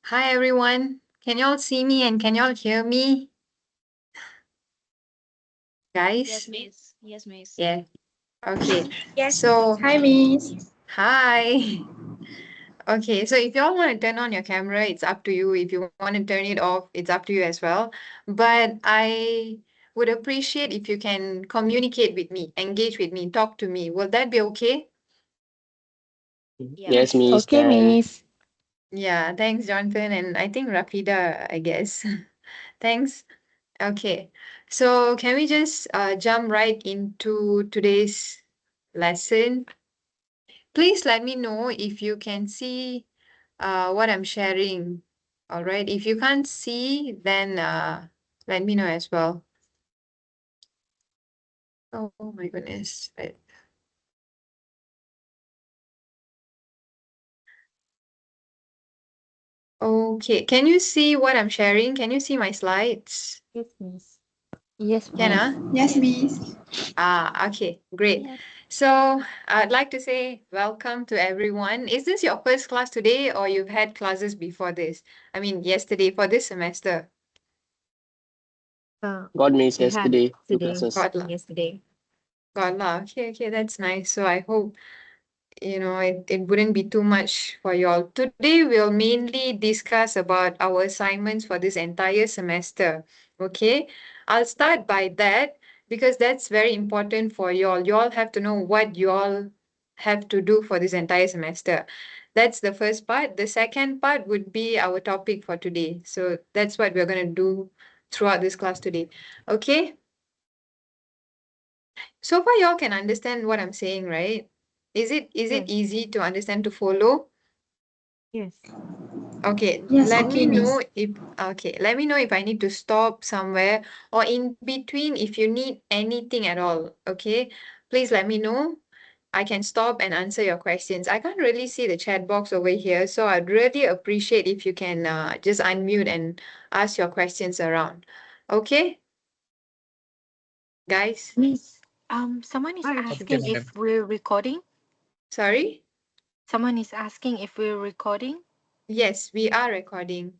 Hi everyone. Can y'all see me and can y'all hear me? Yes, Guys? miss. Yes, miss. Yeah. Okay. Yes. So, Hi, Miss. hi. Okay, so if y'all want to turn on your camera, it's up to you. If you want to turn it off, it's up to you as well. But I would appreciate if you can communicate with me, engage with me, talk to me. Will that be okay? Yeah, Yes, sure. Miss Okay, can. Miss. Yeah, thanks, Jonathan. And I think Rafida, I guess. Thanks. Okay, so can we just jump right into today's lesson? Please let me know if you can see what I'm sharing. All right, if you can't see, then let me know as well. Oh my goodness. Right. Okay, can you see what I'm sharing? Can you see my slides? Yes, Miss. Yes, Can Miss. I? Yes, Miss. Okay, great. Yes. So I'd like to say welcome to everyone. Is this your first class today or you've had classes before this? I mean, yesterday for this semester? God Miss We had yesterday, two today, classes. Got lah. yesterday. Got lah. Okay, that's nice. So I hope, it wouldn't be too much for y'all. Today we'll mainly discuss about our assignments for this entire semester. Okay, I'll start by that because that's very important for y'all. Y'all have to know what y'all have to do for this entire semester. That's the first part. The second part would be our topic for today. So that's what we're going to do throughout this class today. Okay, so far y'all can understand what I'm saying, right? Is it Yes. easy to understand, to follow? Yes. Okay, Yes, let okay, me Miss. know if I need to stop somewhere or in between if you need anything at all. Okay, please let me know. I can stop and answer your questions. I can't really see the chat box over here, so I'd really appreciate if you can just unmute and ask your questions around. Okay, guys? Miss, someone is Okay, asking madam. if we're recording. Sorry? Someone is asking if we're recording. Yes, we are recording.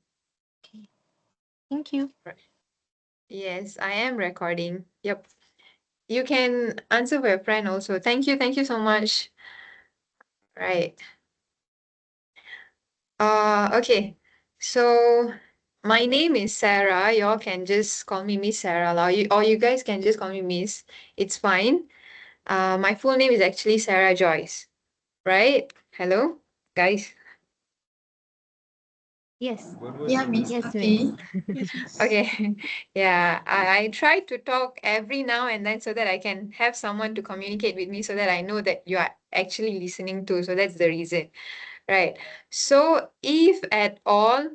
Okay. Thank you. Yes, I am recording. Yep. You can answer for your friend also. Thank you. Thank you so much. Right. Okay. So my name is Sarah. Y'all can just call me Miss Sarah. Or you guys can just call me Miss. It's fine. My full name is actually Sarah Joyce. Right? Hello, guys. Yes. Yeah, Miss. Yes, Okay. Miss. Yes, miss. Okay. Yeah, I try to talk every now and then so that I can have someone to communicate with me so that I know that you are actually listening to. So that's the reason. Right. So if at all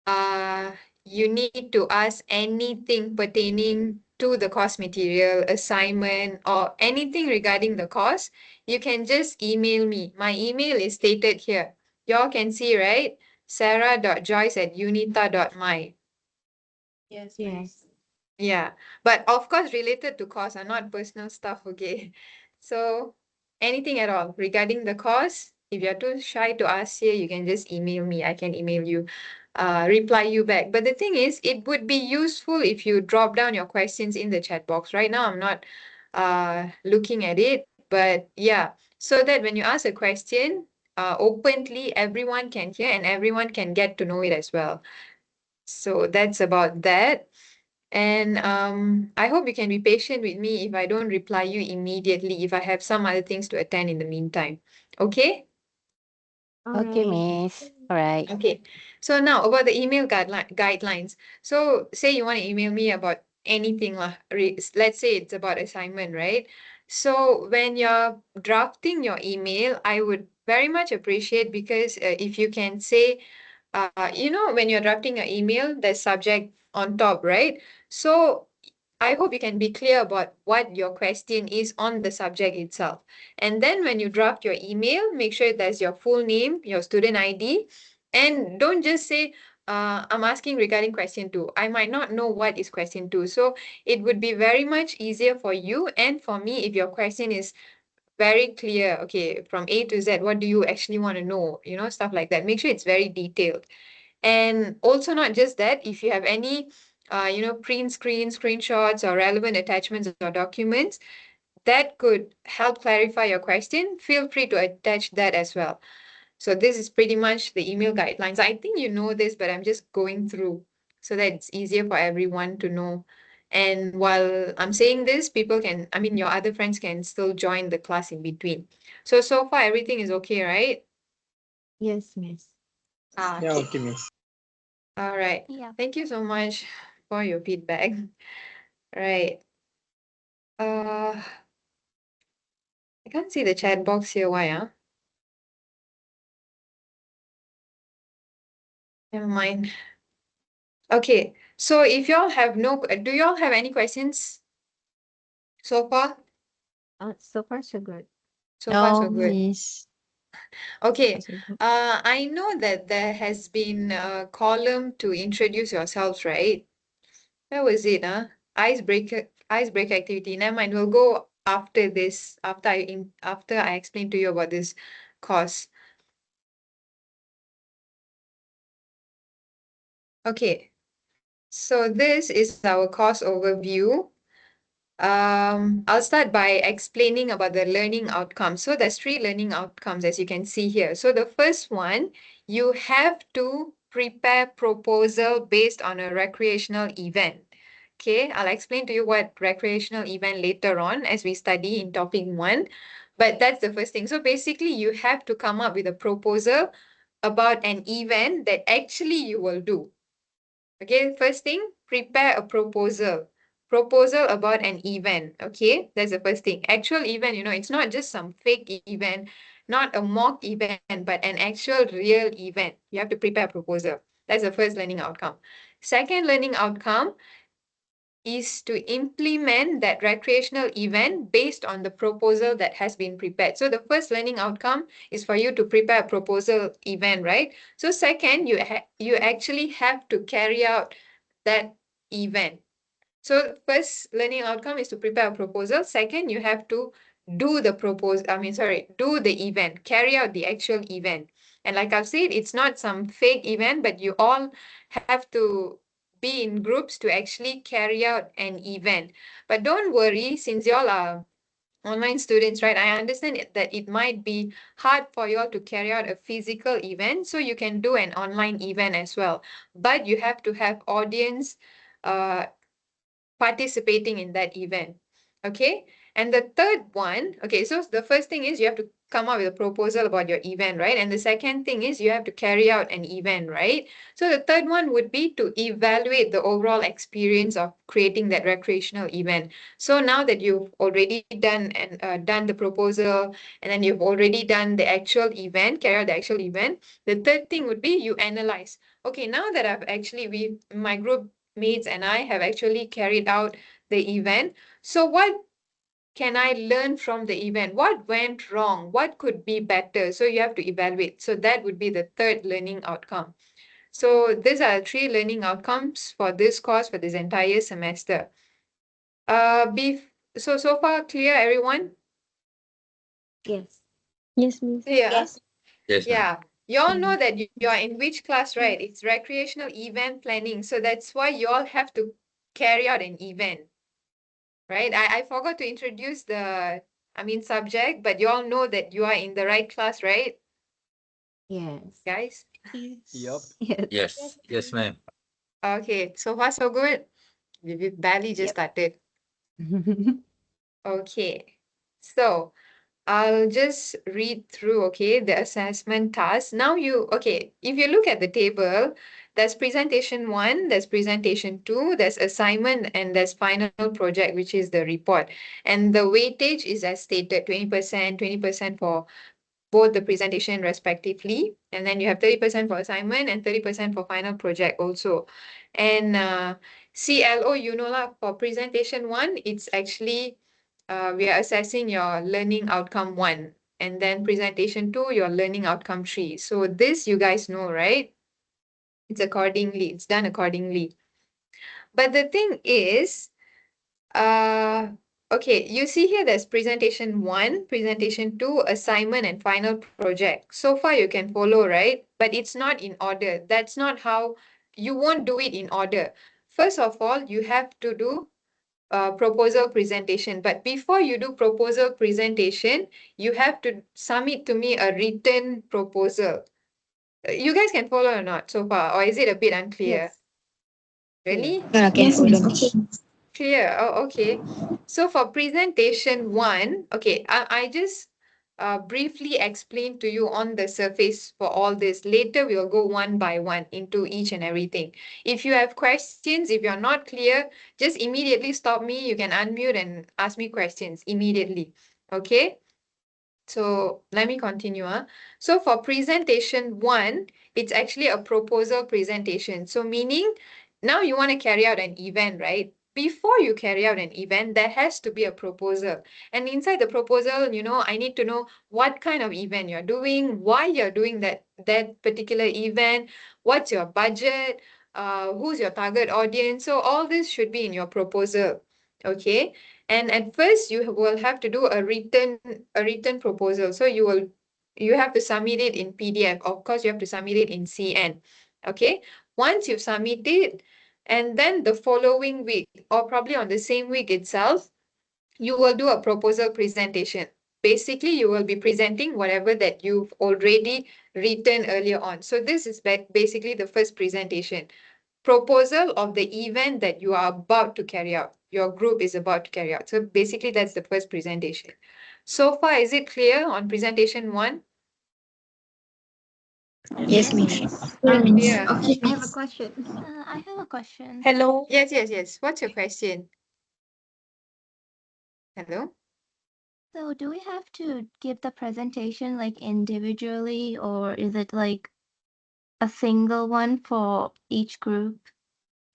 uh you need to ask anything pertaining to the course material, assignment, or anything regarding the course, you can just email me. My email is stated here. Y'all can see, right? sarah.joyce@unita.my. Yes, Yes. miss. Yeah, but of course related to course and not personal stuff, okay? So anything at all regarding the course, if you're too shy to ask here, you can just email me. I can email you, reply you back. But the thing is, it would be useful if you drop down your questions in the chat box. Right now, I'm not looking at it, but yeah, so that when you ask a question, openly, everyone can hear and everyone can get to know it as well. So that's about that. And I hope you can be patient with me if I don't reply you immediately, if I have some other things to attend in the meantime. Okay? All Okay, right. Miss. All right. Okay. So now about the email guidelines. So say you want to email me about anything lah. Let's say it's about assignment, right? So when you're drafting your email, I would very much appreciate because if you can say when you're drafting an email, there's subject on top, right? So I hope you can be clear about what your question is on the subject itself. And then when you draft your email, make sure there's your full name, your student ID, and don't just say, I'm asking regarding question two. I might not know what is question two. So it would be very much easier for you and for me if your question is very clear. Okay, from A to Z, what do you actually want to know? Stuff like that. Make sure it's very detailed. And also not just that, if you have any, print screenshots or relevant attachments or documents that could help clarify your question, feel free to attach that as well. So this is pretty much the email guidelines. I think you know this, but I'm just going through so that it's easier for everyone to know. And while I'm saying this, your other friends can still join the class in between. So far everything is okay, right? Yes, miss. Yeah, Okay. okay, miss. All right. Yeah. Thank you so much for your feedback. Right. I can't see the chat box here. Why, Never mind. Okay. So if y'all have do y'all have any questions so far? So far so good. So far, so No, good. miss. Okay. So good. I know that there has been a column to introduce yourselves, right? Where was it, icebreaker activity. Never mind. We'll go after this, after I explain to you about this course. Okay. So this is our course overview. I'll start by explaining about the learning outcomes. So there's 3 learning outcomes, as you can see here. So the first one, you have to prepare proposal based on a recreational event. Okay, I'll explain to you what recreational event later on as we study in topic 1. But that's the first thing. So basically, you have to come up with a proposal about an event that actually you will do. Okay, first thing, prepare a proposal. Proposal about an event. Okay, that's the first thing. Actual event, it's not just some fake event, not a mock event, but an actual real event. You have to prepare a proposal. That's the first learning outcome. Second learning outcome is to implement that recreational event based on the proposal that has been prepared. So the first learning outcome is for you to prepare a proposal event, right? So second, you actually have to carry out that event. So first learning outcome is to prepare a proposal. Second, you have to do do the event, carry out the actual event. And like I've said, it's not some fake event, but you all have to be in groups to actually carry out an event. But don't worry, since y'all are online students, right? I understand that it might be hard for you all to carry out a physical event, so you can do an online event as well. But you have to have audience uh, participating in that event. Okay. And the third one, okay, so the first thing is you have to come up with a proposal about your event, right? And the second thing is you have to carry out an event, right? So the third one would be to evaluate the overall experience of creating that recreational event. So now that you've already done the proposal, and then you've already done the actual event, carry out the actual event, the third thing would be you analyze. Okay, now that my group mates and I have actually carried out the event. So what can I learn from the event? What went wrong? What could be better? So you have to evaluate. So that would be the third learning outcome. So these are 3 learning outcomes for this course for this entire semester. So far clear, everyone? Yes. Yes, miss. Yeah. Yes. Yes, ma'am. Yeah. You all know that you are in which class, right? It's recreational event planning. So that's why you all have to carry out an event. Right? I forgot to introduce subject, but you all know that you are in the right class, right, Yes. guys? Yup. Yes. Yes. Yes, ma'am. Okay, so far so good. We barely just Yep. started. Okay, so I'll just read through, okay, the assessment task. If you look at the table, there's presentation 1, there's presentation 2, there's assignment, and there's final project, which is the report. And the weightage is as stated, 20%, 20% for both the presentation respectively. And then you have 30% for assignment and 30% for final project also. And CLO, for presentation 1, it's actually we are assessing your learning outcome 1. And then presentation 2, your learning outcome 3. So this you guys know, right? It's done accordingly. But the thing is, uh, Okay, you see here there's presentation 1, presentation 2, assignment, and final project. So far you can follow, right? But it's not in order. That's not how you won't do it in order. First of all, you have to do proposal presentation. But before you do proposal presentation, you have to submit to me a written proposal. You guys can follow or not so far, or is it a bit unclear? Yes. Really? I can Yes, follow, miss. miss. Clear. Oh, okay. So for presentation 1, okay, I just briefly explain to you on the surface for all this. Later, we'll go one by one into each and everything. If you have questions, if you're not clear, just immediately stop me. You can unmute and ask me questions immediately. Okay? So let me continue. So for presentation 1, it's actually a proposal presentation. So meaning now you want to carry out an event, right? Before you carry out an event, there has to be a proposal. And inside the proposal, I need to know what kind of event you're doing, why you're doing that particular event, what's your budget, who's your target audience. So all this should be in your proposal. Okay. And at first you will have to do a written proposal. So you have to submit it in PDF. Of course, you have to submit it in CN. Okay. Once you've submitted, and then the following week, or probably on the same week itself, you will do a proposal presentation. Basically, you will be presenting whatever that you've already written earlier on. So this is basically the first presentation. Proposal of the event that you are about to carry out. Your group is about to carry out. So basically, that's the first presentation. So far, is it clear on presentation 1? Yes, Yes, miss. miss. Clear. Okay, I have a miss. question. I have a question. Hello. Yes, yes, yes. What's your question? Hello? So, do we have to give the presentation like individually, or is it like a single one for each group?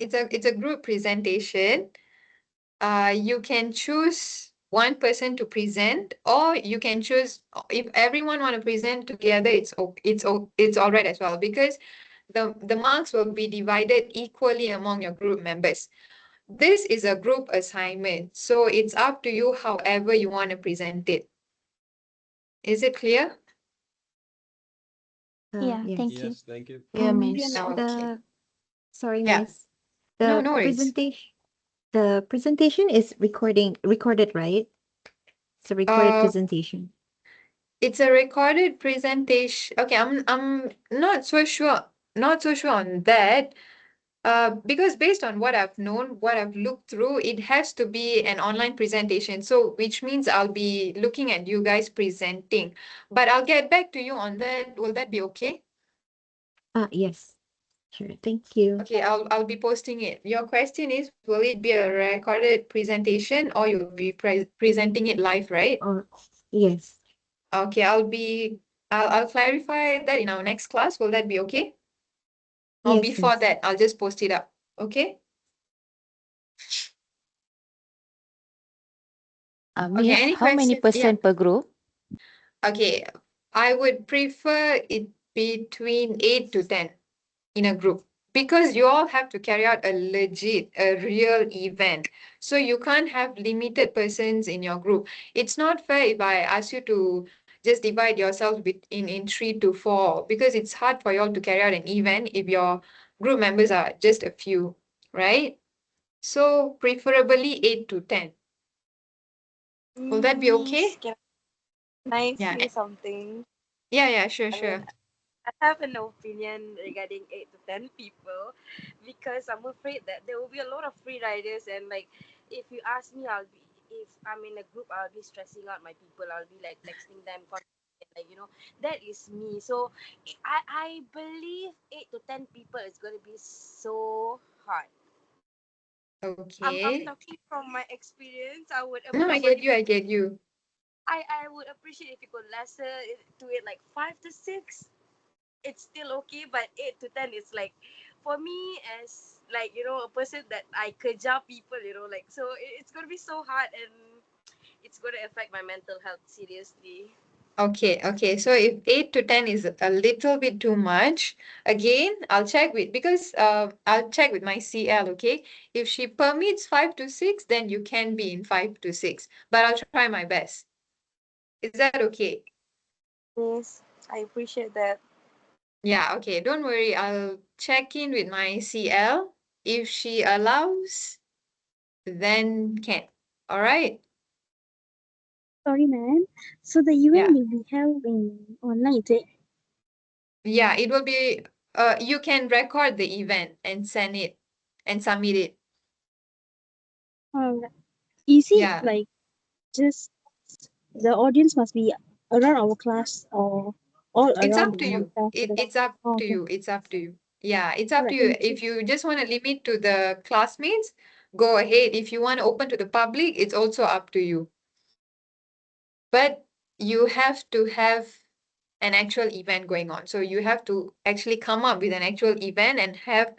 It's a group presentation. You can choose one person to present, or you can choose if everyone want to present together. It's all right as well, because the marks will be divided equally among your group members. This is a group assignment, so it's up to you however you want to present it. Is it clear? Yeah, Yes. thank you. Yes, thank you. Yeah, And miss. Okay. sorry, Yeah. miss. No, The no worries. presentation is recorded, right? It's a recorded Uh, presentation. it's a recorded presentation. Okay, I'm not so sure on that. Because based on what I've known, what I've looked through, it has to be an online presentation. So which means I'll be looking at you guys presenting. But I'll get back to you on that. Will that be okay? Yes. Sure. Thank you. Okay, I'll be posting it. Your question is, will it be a recorded presentation or you'll be presenting it live, right? Or yes. Okay, I'll clarify that in our next class. Will that be okay? Or Yes, before miss. that, I'll just post it up. Okay? Okay, Miss, any how many questions? Yeah. percent per group? Okay, I would prefer it between 8 to 10 in a group, because you all have to carry out a real event. So you can't have limited persons in your group. It's not fair if I ask you to just divide yourself in 3 to 4, because it's hard for you all to carry out an event if your group members are just a few, right? So preferably 8 to 10. Will that be okay? Can I Yeah. say something? Yeah, sure, I mean, sure. I have an opinion regarding 8 to 10 people because I'm afraid that there will be a lot of free riders. And, like, if you ask me, if I'm in a group, I'll be stressing out my people. I'll be like texting them, like, that is me. So, I believe 8 to 10 people is going to be so hard. I'm Okay. talking from my experience. I would No, I appreciate get you, I get you. I would appreciate if you could lesser to it like 5 to 6. It's still okay, but 8 to 10 is like, for me, as like, a person that I kerja people, like, so it's gonna be so hard, and it's gonna affect my mental health seriously. Okay. So if 8 to 10 is a little bit too much, again, I'll check with my CL, okay? If she permits 5 to 6, then you can be in 5 to 6, but I'll try my best. Is that okay? Yes, I appreciate that. Yeah, okay. Don't worry. I'll check in with my CL. If she allows, then can. All right. Sorry, ma'am. So the Yeah. event will be held in online, is it? Yeah, it will be you can record the event and send it and submit it. Alright. Is it Yeah. like just the audience must be around our class or all It's around up the to you. entire It, student? it's up Oh, to okay. you. It's up to you. Yeah, it's up to Alright, you. thank you. If you just want to limit to the classmates, go ahead. If you want to open to the public, it's also up to you. But you have to have an actual event going on. So you have to actually come up with an actual event and have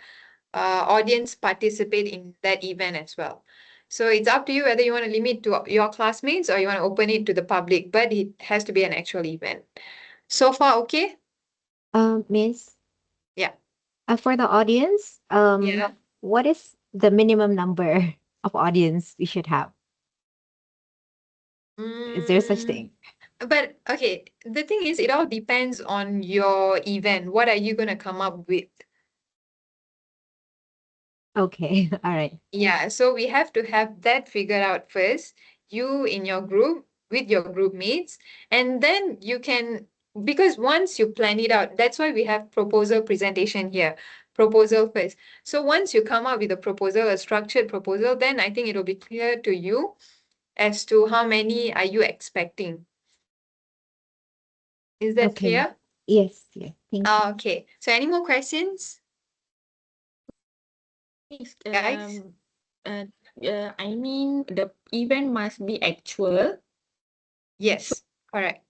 audience participate in that event as well. So it's up to you whether you want to limit to your classmates or you want to open it to the public, but it has to be an actual event. So far, okay? Miss, Yeah. for the audience, Yeah. what is the minimum number of audience we should have? Is there such Mm, thing? but okay, the thing is, it all depends on your event. What are you going to come up with? Okay, all right. Yeah, so we have to have that figured out first, you in your group with your group mates, and then you can, because once you plan it out, that's why we have proposal presentation here, proposal first. So once you come up with a proposal, a structured proposal, then I think it'll be clear to you as to how many are you expecting. Is that Okay. clear? Yes, yes. Thank you. Okay, so any more questions, Yes, guys? I mean the event must be actual. Yes, correct.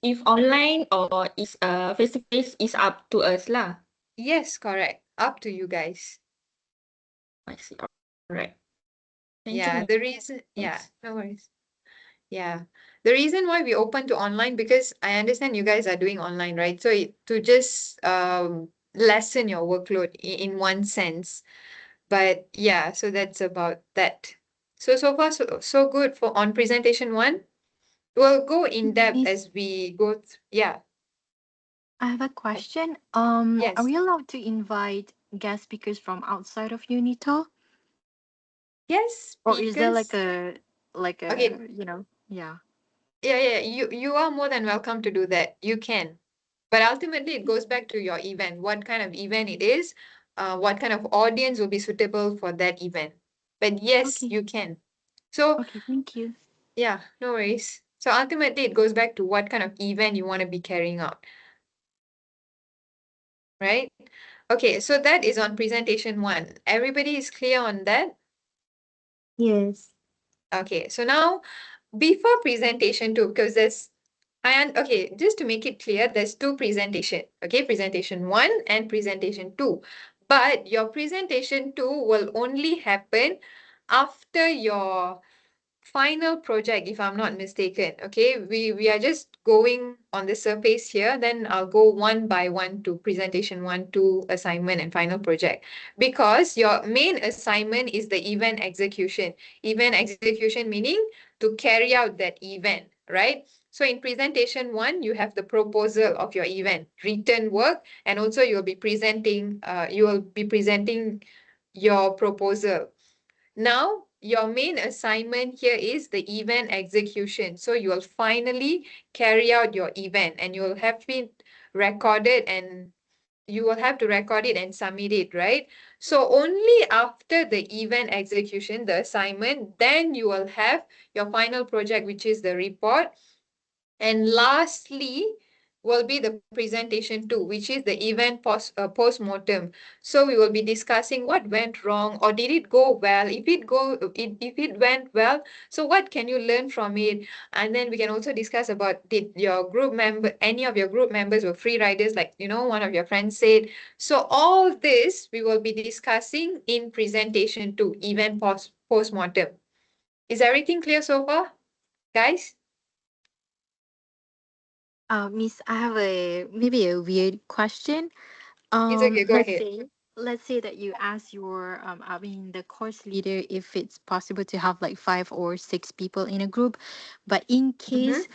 If online or is face to face is up to us lah. Yes, correct. Up to you guys. I see. Alright. Thank you, Yeah, ma'am. the reason, yeah, Thanks. no worries. Yeah. The reason why we open to online, because I understand you guys are doing online, right? So to just lessen your workload in one sense. But yeah, so that's about that. So so far so good for on presentation one. We'll go in depth Miss, as we go. Yeah. I have a question. Are Yes. we allowed to invite guest speakers from outside of Unito? Yes, Or is there like because a okay, yeah. yeah, you are more than welcome to do that. You can. But ultimately, it goes back to your event, what kind of event it is, what kind of audience will be suitable for that event. But yes, Okay. you can. So, Okay, thank you. yeah, no worries. So ultimately, it goes back to what kind of event you want to be carrying out, right? Okay, so that is on presentation one. Everybody is clear on that? Yes. Okay, so now before presentation two, because okay, just to make it clear, there's two presentation, okay, presentation one and presentation two. But your presentation two will only happen after your final project, if I'm not mistaken. Okay, we are just going on the surface here. Then I'll go one by one to presentation one, two, assignment, and final project. Because your main assignment is the event execution. Event execution meaning to carry out that event, right? So in presentation one, you have the proposal of your event, written work, and also you will be presenting your proposal. Now, your main assignment here is the event execution. So you will finally carry out your event and you will have been recorded and you will have to record it and submit it, right? So only after the event execution, the assignment, then you will have your final project, which is the report. And lastly, will be the presentation two, which is the event post-mortem. So we will be discussing what went wrong or did it go well? If it went well, so what can you learn from it? And then we can also discuss about did any of your group members were free riders, like one of your friends said. So all this we will be discussing in presentation two, event post-mortem. Is everything clear so far, guys? Miss, I have maybe a weird question. It's okay, go ahead. Let's say that you ask your the course leader if it's possible to have like 5 or 6 people in a group, but in Mm-hmm. case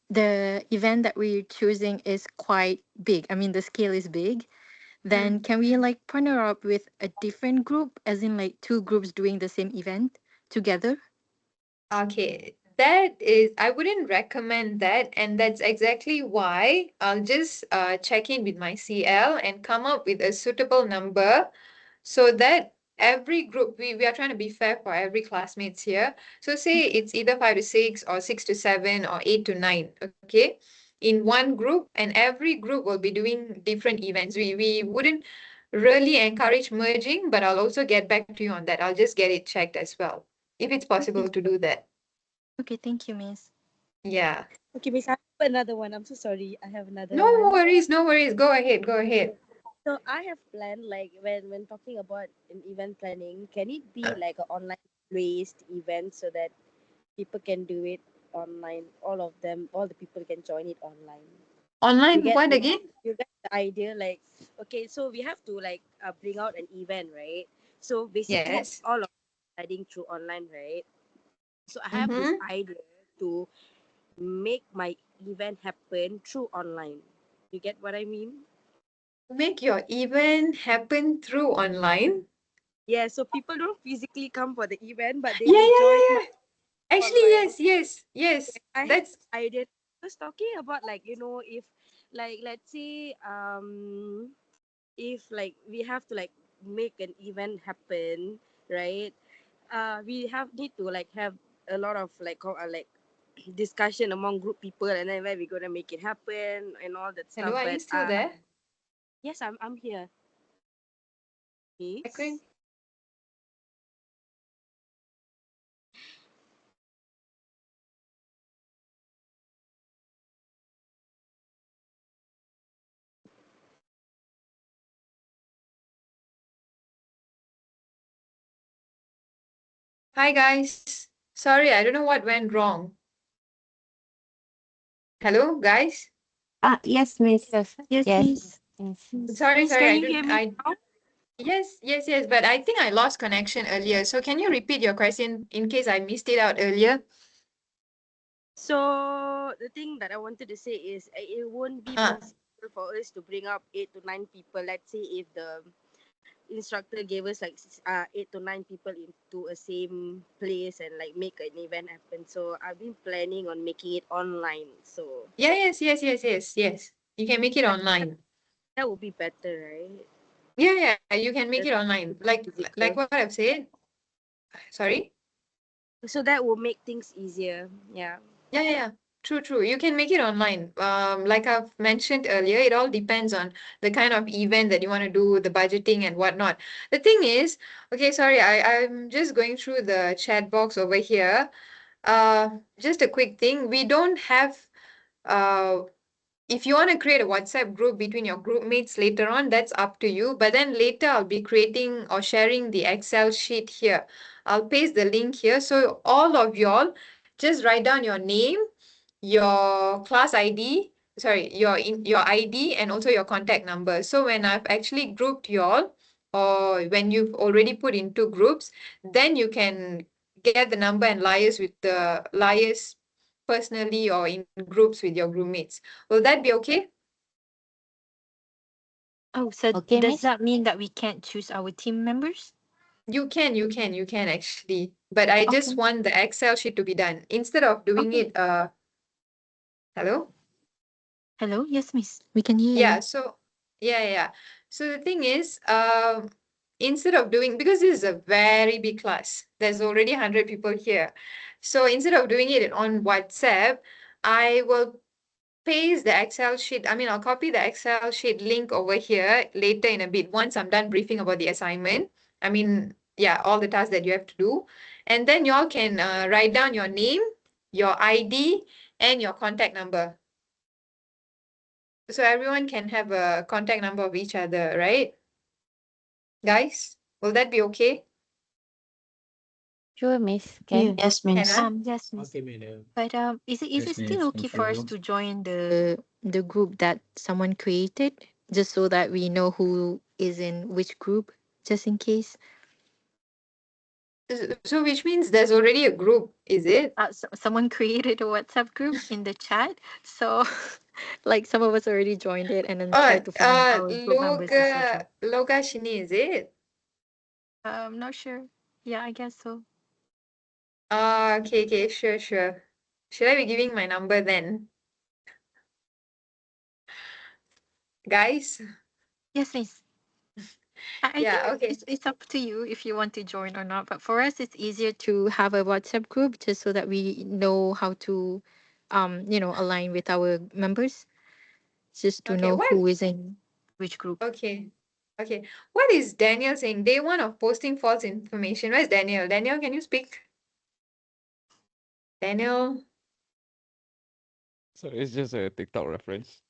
the event that we're choosing is quite big, the scale is big, then can we like partner up with a different group, as in like 2 groups doing the same event together? Okay, that is, I wouldn't recommend that, and that's exactly why I'll just check in with my CL and come up with a suitable number so that every group, we are trying to be fair for every classmates here. So say it's either 5 to 6 or 6 to 7 or 8 to 9, okay? In one group, and every group will be doing different events. We wouldn't really encourage merging, but I'll also get back to you on that. I'll just get it checked as well, if it's possible to do that. Okay, thank you, Miss. Yeah. Okay, Miss, I have another one. I'm so sorry. I have another No one. worries, no worries. Go ahead, go ahead. So I have planned like when talking about an event planning, can it be like an online based event so that people can do it online? All of them, all the people can join it online. You Online, get what again? you get the idea, like okay, so we have to like bring out an event, right? So basically Yes. all of studying through online, right? So I have this Mm-hmm. idea to make my event happen through online. You get what I mean? Make your event happen through online. Yeah, so people don't physically come for the event, but they Yeah, will yeah, join yeah, my yeah. Actually, online. yes, yes, yes. I have That's idea. I was talking about like if like let's say if like we have to like make an event happen, right? We have need to like have a lot of like like discussion among group people, and then where we gonna make it happen and all that hello, stuff. are you But still there? yes, I'm here. I couldn't. Yes. Hi guys. Sorry, I don't know what went wrong. Hello, guys. Yes, Miss. Yes, yes, Yes. Miss. Yes. Sorry, Miss, sorry. can I you don't. hear me I now? Yes, yes, yes. But I think I lost connection earlier. So can you repeat your question in case I missed it out earlier? So the thing that I wanted to say is it won't be Uh, possible for us to bring up 8 to 9 people. Let's say if the instructor gave us like 8 to 9 people into a same place and like make an event happen. So I've been planning on making it online. So yeah, yes, yes, yes, yes, yes. You can make it online. that would be better, right? Yeah, yeah, you can make That's it online. Like easier. what I've said. Sorry. So that will make things easier. Yeah. Yeah, yeah, yeah. True, true. You can make it online. Like I've mentioned earlier, it all depends on the kind of event that you want to do, the budgeting and whatnot. The thing is, okay, sorry, I'm just going through the chat box over here. Just a quick thing. We don't have uh if you want to create a WhatsApp group between your group mates later on, that's up to you. But then later I'll be creating or sharing the Excel sheet here. I'll paste the link here. So all of y'all just write down your name, your class ID, sorry, your ID and also your contact number. So when I've actually grouped y'all, or when you've already put into groups, then you can get the number and liaise personally or in groups with your group mates. Will that be okay? Oh, so Okay, does Miss. that mean that we can't choose our team members? You can actually. But I just Okay. want the Excel sheet to be done. Instead of doing Okay. it, hello? Hello, yes, Miss. We can hear Yeah, you. so yeah, yeah, yeah. So the thing is, instead of doing, because this is a very big class, there's already 100 people here. So instead of doing it on WhatsApp, I will paste the Excel sheet. I mean, I'll copy the Excel sheet link over here later in a bit once I'm done briefing about the assignment. I mean, yeah, all the tasks that you have to do. And then y'all can write down your name, your ID, and your contact number. So everyone can have a contact number of each other, right? Guys, will that be okay? Sure, Miss. Can? Yes, miss. Hannah? Yes, Miss. Okay, madam. But is Yes, it still miss. okay Thank for us you. to join the group that someone created, just so that we know who is in which group, just in case? So which means there's already a group, is it? Someone created a WhatsApp group in the chat, so like some of us already joined it and then try to find our group members, etc. Loga Shini, is it? I'm not sure. Yeah, I guess so. Okay, sure, sure. Should I be giving my number then? Guys? Yes, Miss. I Yeah, think okay. it's up to you if you want to join or not. But for us, it's easier to have a WhatsApp group just so that we know how to, align with our members, just to Okay, know what? who is in which group. Okay. Okay. What is Daniel saying? Day one of posting false information. Where's Daniel? Daniel, can you speak? Daniel? So it's just a TikTok reference.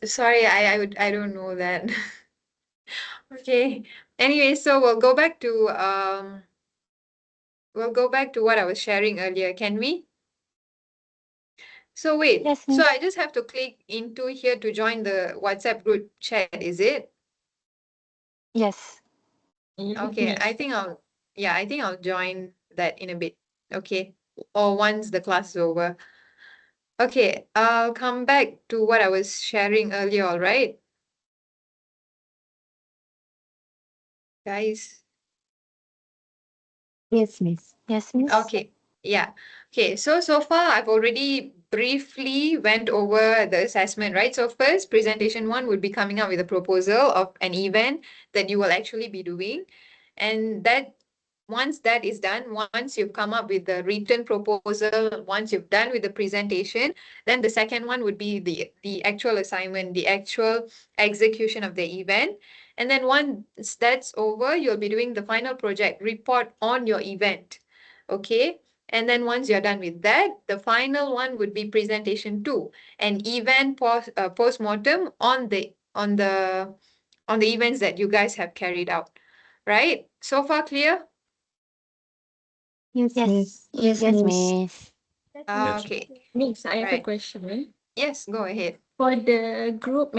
Sorry, I don't know that. Okay. Anyway, so we'll go back to what I was sharing earlier. Can we? So wait, Yes, so Miss. I just have to click into here to join the WhatsApp group chat, is it? Yes. Okay, I think I'll join that in a bit. Okay. Or once the class is over. Okay, I'll come back to what I was sharing earlier, all right? Guys. Yes, Miss. Yes, Miss. Okay, yeah. Okay, so far I've already briefly went over the assessment, right? So first, presentation one would be coming up with a proposal of an event that you will actually be doing. And that once that is done, once you've come up with the written proposal, once you've done with the presentation, then the second one would be the actual assignment, the actual execution of the event. And then once that's over, you'll be doing the final project report on your event. Okay. And then once you're done with that, the final one would be presentation two, an event post-mortem on the events that you guys have carried out. Right? So far clear? Yes, Yes. Miss. Yes, Yes, Miss. Miss. Yes. Okay. Miss, I have a Right. question. Yes, go ahead. For the group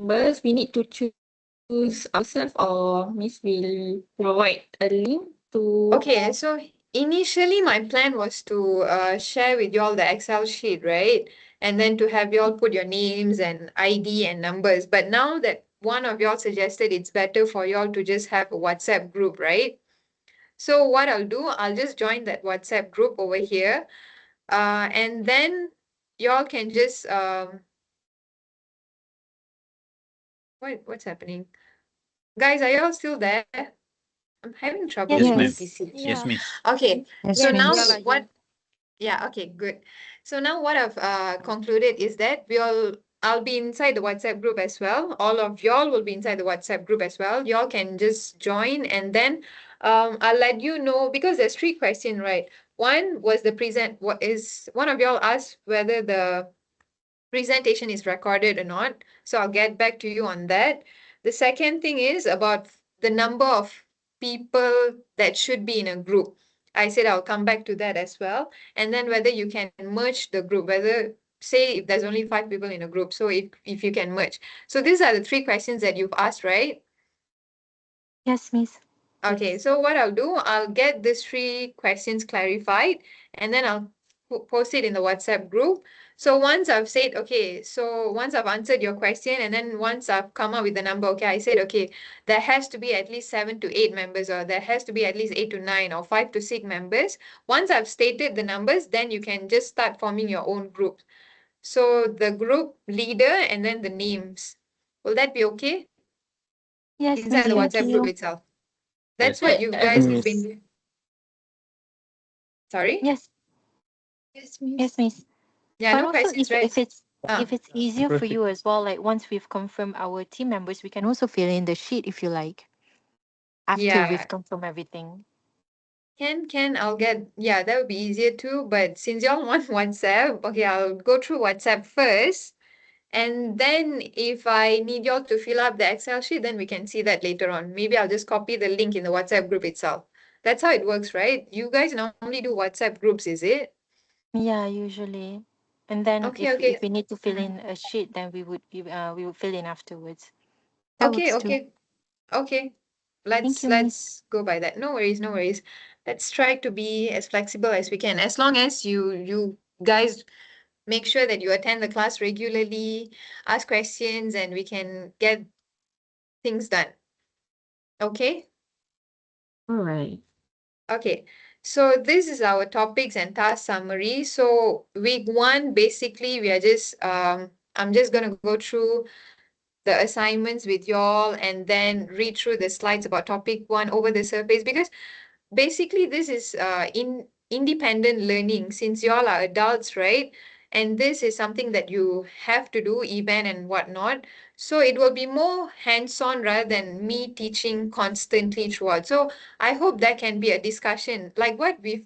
members, we need to choose ourselves, or Miss will provide a link to. Okay, so initially my plan was to share with you all the Excel sheet, right? And then to have you all put your names and ID and numbers. But now that one of y'all suggested it's better for y'all to just have a WhatsApp group, right? So what I'll do, I'll just join that WhatsApp group over here. And then y'all can just what's happening? Guys, are y'all still there? I'm having trouble Yes, with Yes, this ma'am. Miss. PC. Yes, miss. Okay, Yes, so now Miss. yeah, okay, good. So now what I've concluded is that I'll be inside the WhatsApp group as well. All of y'all will be inside the WhatsApp group as well. Y'all can just join, and then I'll let you know, because there's three questions, right? One was one of y'all asked whether the presentation is recorded or not. So I'll get back to you on that. The second thing is about the number of people that should be in a group. I said I'll come back to that as well. And then whether you can merge the group, whether say if there's only 5 people in a group, so if you can merge. So these are the three questions that you've asked, right? Yes, Miss. Okay, so what I'll do, I'll get these three questions clarified, and then I'll post it in the WhatsApp group. So once I've said, okay, so once I've answered your question, and then once I've come up with the number, okay, I said, okay, there has to be at least 7 to 8 members, or there has to be at least 8 to 9, or 5 to 6 members. Once I've stated the numbers, then you can just start forming your own group. So the group leader and then the names. Will that be okay? Yes, Inside Miss. the Thank WhatsApp group you. itself. That's Yes, what ma'am. you Yes, guys have Miss. been. Sorry? Yes. Yes, Miss. Yeah, But no also, questions, right? if it's easier for you as well, like once we've confirmed our team members, we can also fill in the sheet if you like. After Yeah, we've confirmed everything. I'll get, yeah, that would be easier too. But since y'all want WhatsApp, okay, I'll go through WhatsApp first. And then if I need y'all to fill up the Excel sheet, then we can see that later on. Maybe I'll just copy the link in the WhatsApp group itself. That's how it works, right? You guys normally do WhatsApp groups, is it? Yeah, usually. And then Okay, if okay. we need to fill Mhm. in a sheet, then we would fill in afterwards. That Okay, works too. okay, okay. Thank you, Miss. Let's go by that. No worries, no worries. Let's try to be as flexible as we can. As long as you guys make sure that you attend the class regularly, ask questions, and we can get things done. Okay? All right. Okay. So this is our topics and task summary. So week one, basically, we are just I'm just gonna go through the assignments with y'all and then read through the slides about topic one over the surface because basically this is in independent learning since y'all are adults, right? And this is something that you have to do, event and whatnot. So it will be more hands-on rather than me teaching constantly throughout. So I hope that can be a discussion like what we've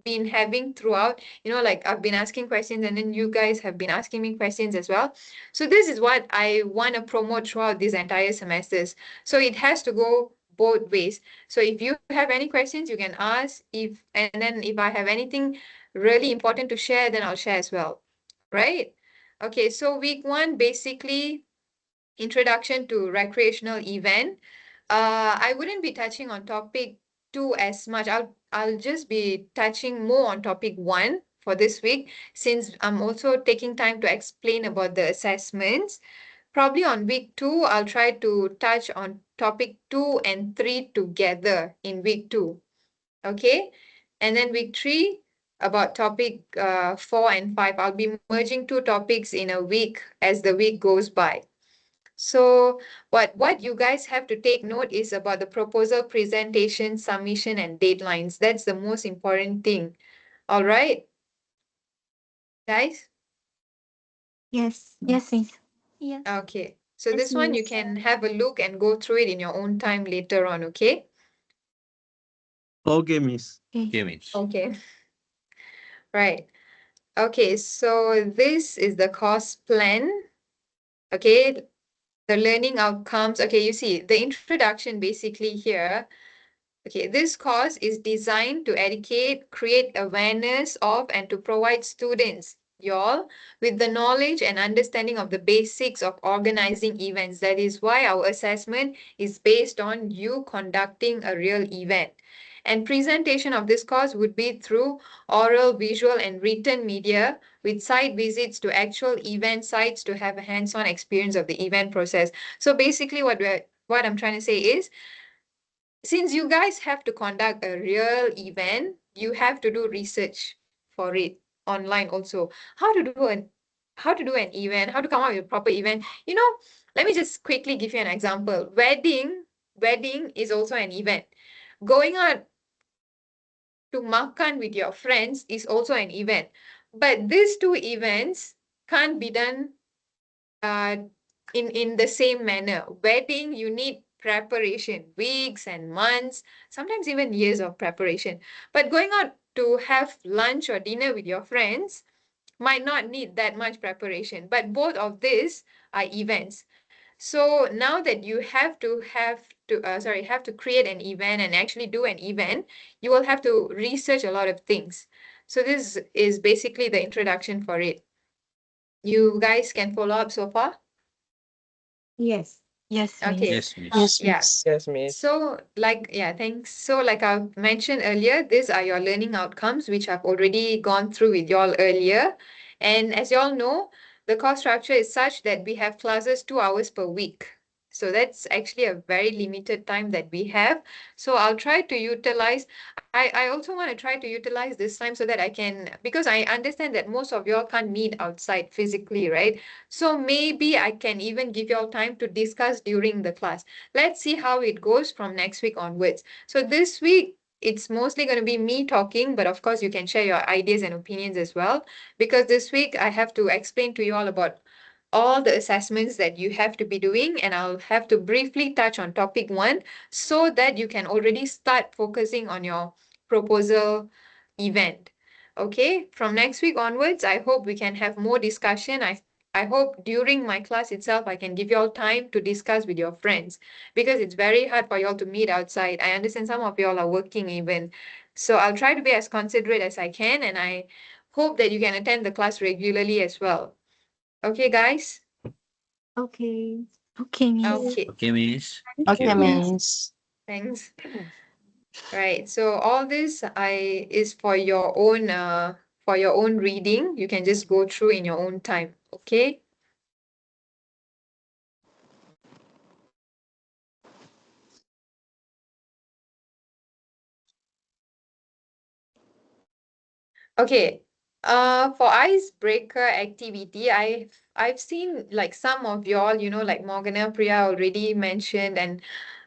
been having throughout, like I've been asking questions and then you guys have been asking me questions as well. So this is what I want to promote throughout these entire semesters. So it has to go both ways. So if you have any questions, you can ask. And then if I have anything really important to share, then I'll share as well. Right? Okay, so week one, basically introduction to recreational event. I wouldn't be touching on topic two as much. I'll just be touching more on topic one for this week, since I'm also taking time to explain about the assessments. Probably on week two, I'll try to touch on topic two and three together in week two. Okay. And then week three, about topic four and five. I'll be merging two topics in a week as the week goes by. So what you guys have to take note is about the proposal presentation, submission, and deadlines. That's the most important thing. All right, guys? Yes. Yes, Miss. Yes. Okay. So Yes, this one you miss. can have a look and go through it in your own time later on, okay? Okay, miss. Okay. Okay, Miss. Okay. Right. Okay, so this is the course plan. Okay, the learning outcomes. Okay, you see the introduction basically here. Okay, this course is designed to educate, create awareness of, and to provide students, y'all, with the knowledge and understanding of the basics of organizing events. That is why our assessment is based on you conducting a real event. And presentation of this course would be through oral, visual, and written media with site visits to actual event sites to have a hands-on experience of the event process. So basically what I'm trying to say is since you guys have to conduct a real event, you have to do research for it online also. How to do an event, how to come up with a proper event. Let me just quickly give you an example. Wedding is also an event. Going out to makan with your friends is also an event. But these two events can't be done uh, in the same manner. Wedding, you need preparation, weeks and months, sometimes even years of preparation. But going out to have lunch or dinner with your friends might not need that much preparation. But both of these are events. So now that you have to create an event and actually do an event, you will have to research a lot of things. So this is basically the introduction for it. You guys can follow up so far? Yes. Yes, Miss. Okay. Yes, Miss. Yes, Yeah. miss. Yes, miss. So thanks. So like I mentioned earlier, these are your learning outcomes, which I've already gone through with y'all earlier. And as y'all know, the course structure is such that we have classes 2 hours per week. So that's actually a very limited time that we have. So I'll try to utilize, I also want to try to utilize this time so that I can, because I understand that most of y'all can't meet outside physically, right? So maybe I can even give y'all time to discuss during the class. Let's see how it goes from next week onwards. So this week, it's mostly going to be me talking, but of course, you can share your ideas and opinions as well. Because this week, I have to explain to you all about all the assessments that you have to be doing, and I'll have to briefly touch on topic one so that you can already start focusing on your proposal event. Okay, from next week onwards, I hope we can have more discussion. I hope during my class itself, I can give you all time to discuss with your friends because it's very hard for you all to meet outside. I understand some of you all are working even. So I'll try to be as considerate as I can, and I hope that you can attend the class regularly as well. Okay, guys? Okay. Okay, Miss. Okay. Okay, Miss. Thank Thank you. you. Miss. Thanks. Right. So all this is for your own reading. You can just go through in your own time. Okay? Okay. For icebreaker activity, I've seen like some of y'all, like Morgana Priya already mentioned, and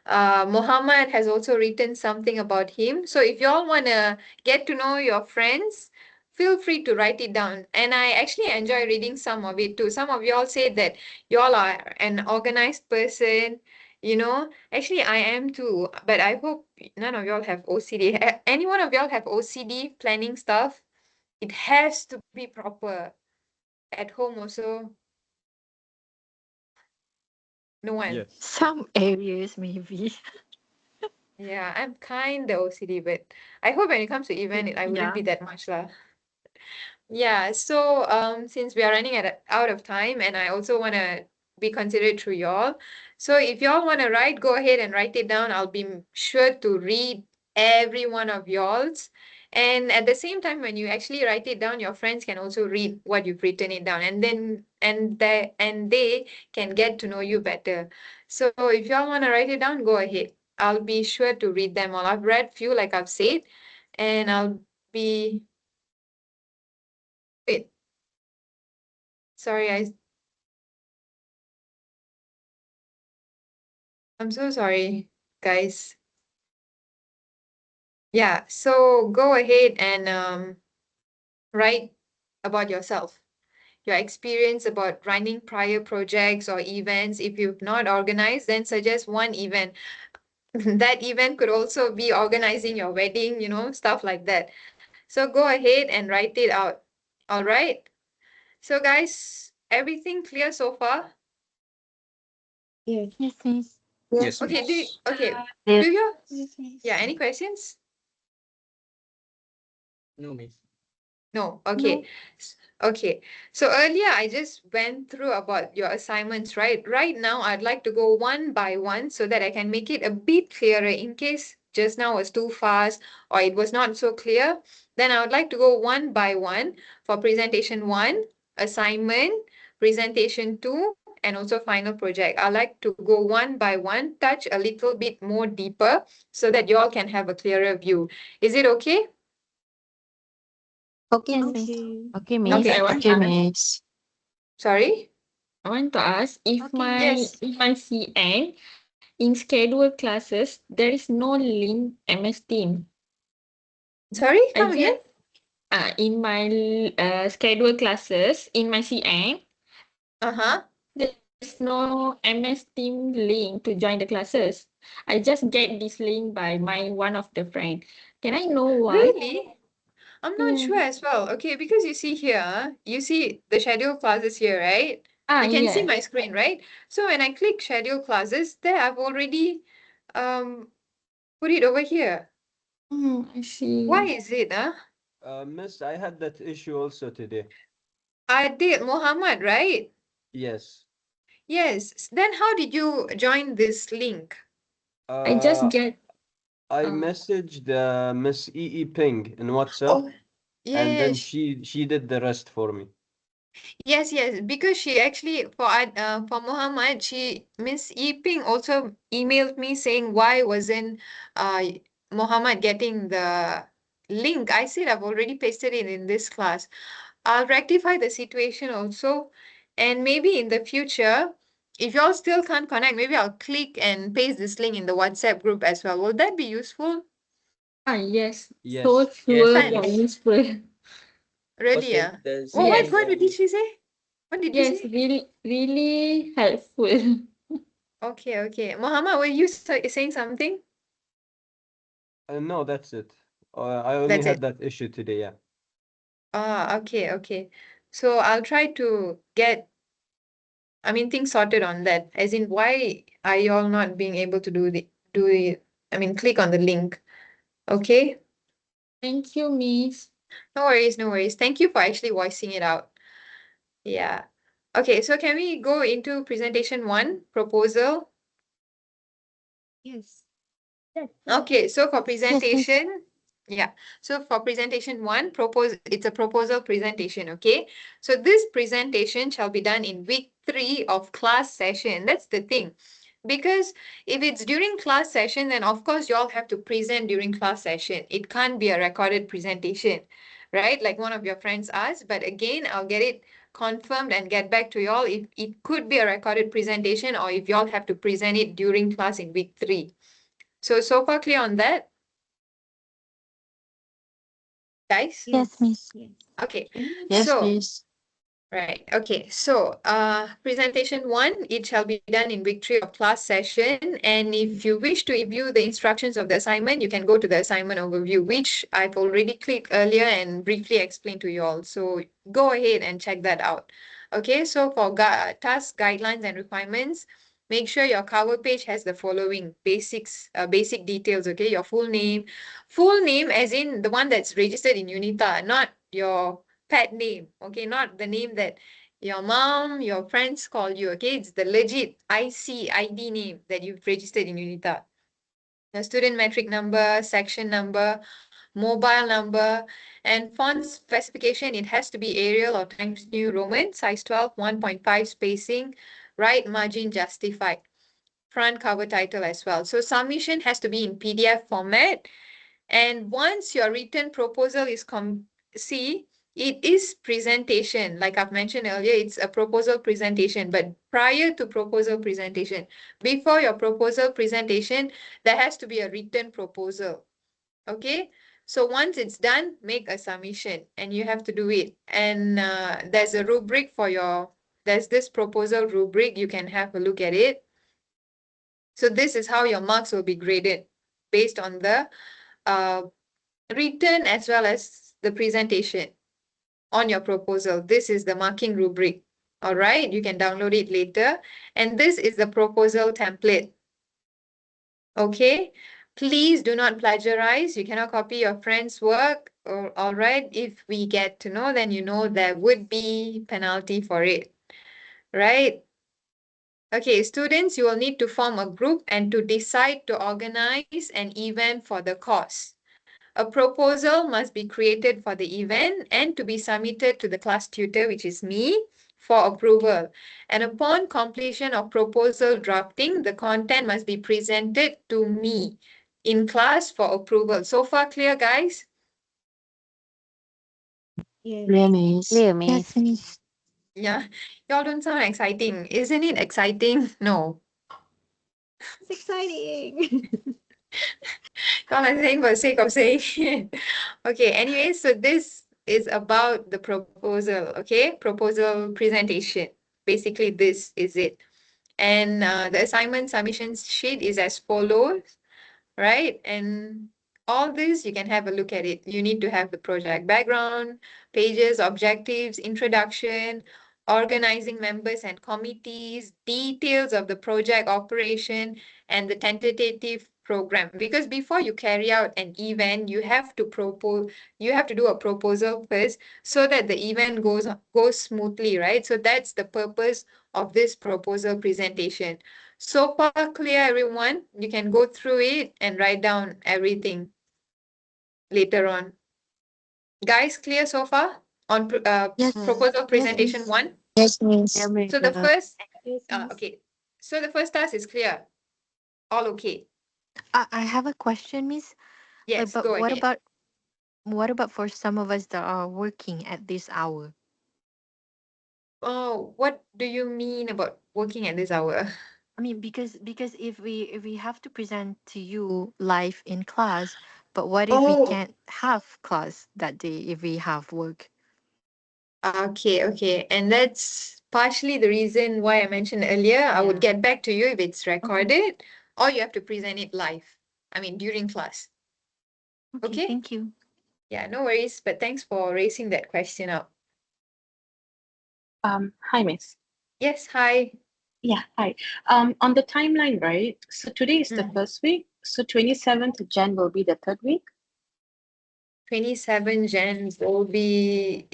Muhammad has also written something about him. So if y'all wanna get to know your friends, feel free to write it down. And I actually enjoy reading some of it too. Some of y'all say that y'all are an organized person. Actually I am too, but I hope none of y'all have OCD. Any one of y'all have OCD planning stuff? It has to be proper. At home also, no one. Yes. Some areas maybe. Yeah, I'm kind of OCD, but I hope when it comes to event, I wouldn't Yeah. be that much lah. Yeah, so since we are running out of time, and I also want to be considerate through y'all. So if y'all want to write, go ahead and write it down. I'll be sure to read every one of y'all's. And at the same time, when you actually write it down, your friends can also read what you've written it down, and they can get to know you better. So if y'all want to write it down, go ahead. I'll be sure to read them all. I've read few, like I've said, and I'll be wait. Sorry, I'm so sorry, guys. Yeah, so go ahead and write about yourself, your experience about running prior projects or events. If you've not organized, then suggest one event. That event could also be organizing your wedding, stuff like that. So go ahead and write it out. All right. So guys, everything clear so far? Yes. Yes, Miss. Yes, Okay, Miss. Yes. do you Yes, Miss. yeah, any questions? No, Miss. No. Okay. No. Okay. So earlier I just went through about your assignments, right? Right now I'd like to go one by one so that I can make it a bit clearer in case just now was too fast or it was not so clear. Then I would like to go one by one for presentation one, assignment, presentation two, and also final project. I like to go one by one, touch a little bit more deeper so that you all can have a clearer view. Is it okay? Okay, Yes, Miss. Okay. Okay, Okay, Miss. I want to Okay, ask. Miss. Sorry? I want to ask if Okay. Yes. my CN in scheduled classes there is no link MS Team. Sorry, I come again? just in my scheduled classes in my CN Uh-huh. there's no MS Team link to join the classes. I just get this link by my one of the friend. Can I know why? Really? I'm not Yeah. sure as well. Okay, because you see here, you see the schedule classes here, right? You can see Yeah. my screen, right? So when I click schedule classes, there I've already um put it over here. I Why see. is it, huh? Miss, I had that issue also today. I did Muhammad, right? Yes. Yes. Then how did you join this link? I just Uh, get I uh, messaged Miss EE Ping in WhatsApp, Oh, and then yes. she did the rest for me. Yes, yes, because she actually for Muhammad, Miss Yiping also emailed me saying why wasn't Muhammad getting the link. I said I've already pasted it in this class. I'll rectify the situation also, and maybe in the future, if y'all still can't connect, maybe I'll click and paste this link in the WhatsApp group as well. Will that be useful? yes, so Yes. Yes, sure and Thanks. Miss. useful. Really, Because yeah. the What what Yes, CN, what did she say? What did you yes, say? really helpful. Okay, okay. Muhammad, were you saying something? No, that's it. I only That's had it. that issue today. Yeah. Ah, okay, okay. So I'll try to get I mean, things sorted on that. As in, why are you all not being able to do it? I mean, click on the link. Okay. Thank you, Miss. No worries, no worries. Thank you for actually voicing it out. Yeah. Okay, so can we go into presentation 1, proposal? Yes. Okay, so for Yes, miss. presentation, yeah. So for presentation 1, it's a proposal presentation, okay? So this presentation shall be done in week 3 of class session. That's the thing. Because if it's during class session, then of course you all have to present during class session. It can't be a recorded presentation, right? Like one of your friends asked, but again, I'll get it confirmed and get back to y'all if it could be a recorded presentation or if y'all have to present it during class in week 3. So far clear on that, guys? Yes, miss. Okay, Yes, so miss. right. Okay. So, presentation 1, it shall be done in week 3 of class session. And if you wish to review the instructions of the assignment, you can go to the assignment overview, which I've already clicked earlier and briefly explained to you all. So go ahead and check that out. Okay. So for task guidelines and requirements, make sure your cover page has the following basic details. Okay. Your full name as in the one that's registered in UNITA, not your pet name, okay, not the name that your mom, your friends call you, okay? It's the legit ID name that you've registered in UNITA. The student metric number, section number, mobile number, and font specification, it has to be Arial or Times New Roman, size 12, 1.5 spacing, right margin justified, front cover title as well. So submission has to be in PDF format. And once your written proposal is it is presentation. Like I've mentioned earlier, it's a proposal presentation. But prior to proposal presentation, before your proposal presentation, there has to be a written proposal. Okay? So once it's done, make a submission and you have to do it. And there's a rubric there's this proposal rubric. You can have a look at it. So this is how your marks will be graded based on the written as well as the presentation on your proposal. This is the marking rubric. All right, you can download it later. And this is the proposal template. Okay, please do not plagiarize. You cannot copy your friend's work. All right, if we get to know, then you know there would be penalty for it. Right? Okay, students, you will need to form a group and to decide to organize an event for the course. A proposal must be created for the event and to be submitted to the class tutor, which is me, for approval. And upon completion of proposal drafting, the content must be presented to me in class for approval. So far clear, guys? Clear, miss. Clear, Yes, miss. miss. Yeah, y'all don't sound exciting. Isn't it exciting? No. It's exciting. Y'all are saying for the sake of saying it. Okay, anyway, so this is about the proposal, okay? Proposal presentation. Basically, this is it. And the assignment submission sheet is as follows, right? And all this, you can have a look at it. You need to have the project background, pages, objectives, introduction, organizing members and committees, details of the project operation, and the tentative program. Because before you carry out an event, you have to do a proposal first so that the event goes smoothly, right? So that's the purpose of this proposal presentation. So far clear, everyone? You can go through it and write down everything later on. Guys, clear so far on Yes. proposal Yes, presentation miss. 1? Yes, miss. So the first, okay. So the first task is clear. All okay. I have a question, miss. Yes, But go ahead. what about for some of us that are working at this hour? Oh, what do you mean about working at this hour? I mean, because if we have to present to you live in class, but what if we Oh, can't have class that day if we have work? okay. And that's partially the reason why I mentioned earlier. I would Yeah. get back to you if it's Okay. recorded, or you have to present it live. I mean, during class. Okay. Okay? Thank you. Yeah, no worries. But thanks for raising that question up. Hi, Miss. Yes, hi. Yeah, hi. On the timeline, right? So today is the first week. So 27th Jan will be the third week. 27 Jan will be,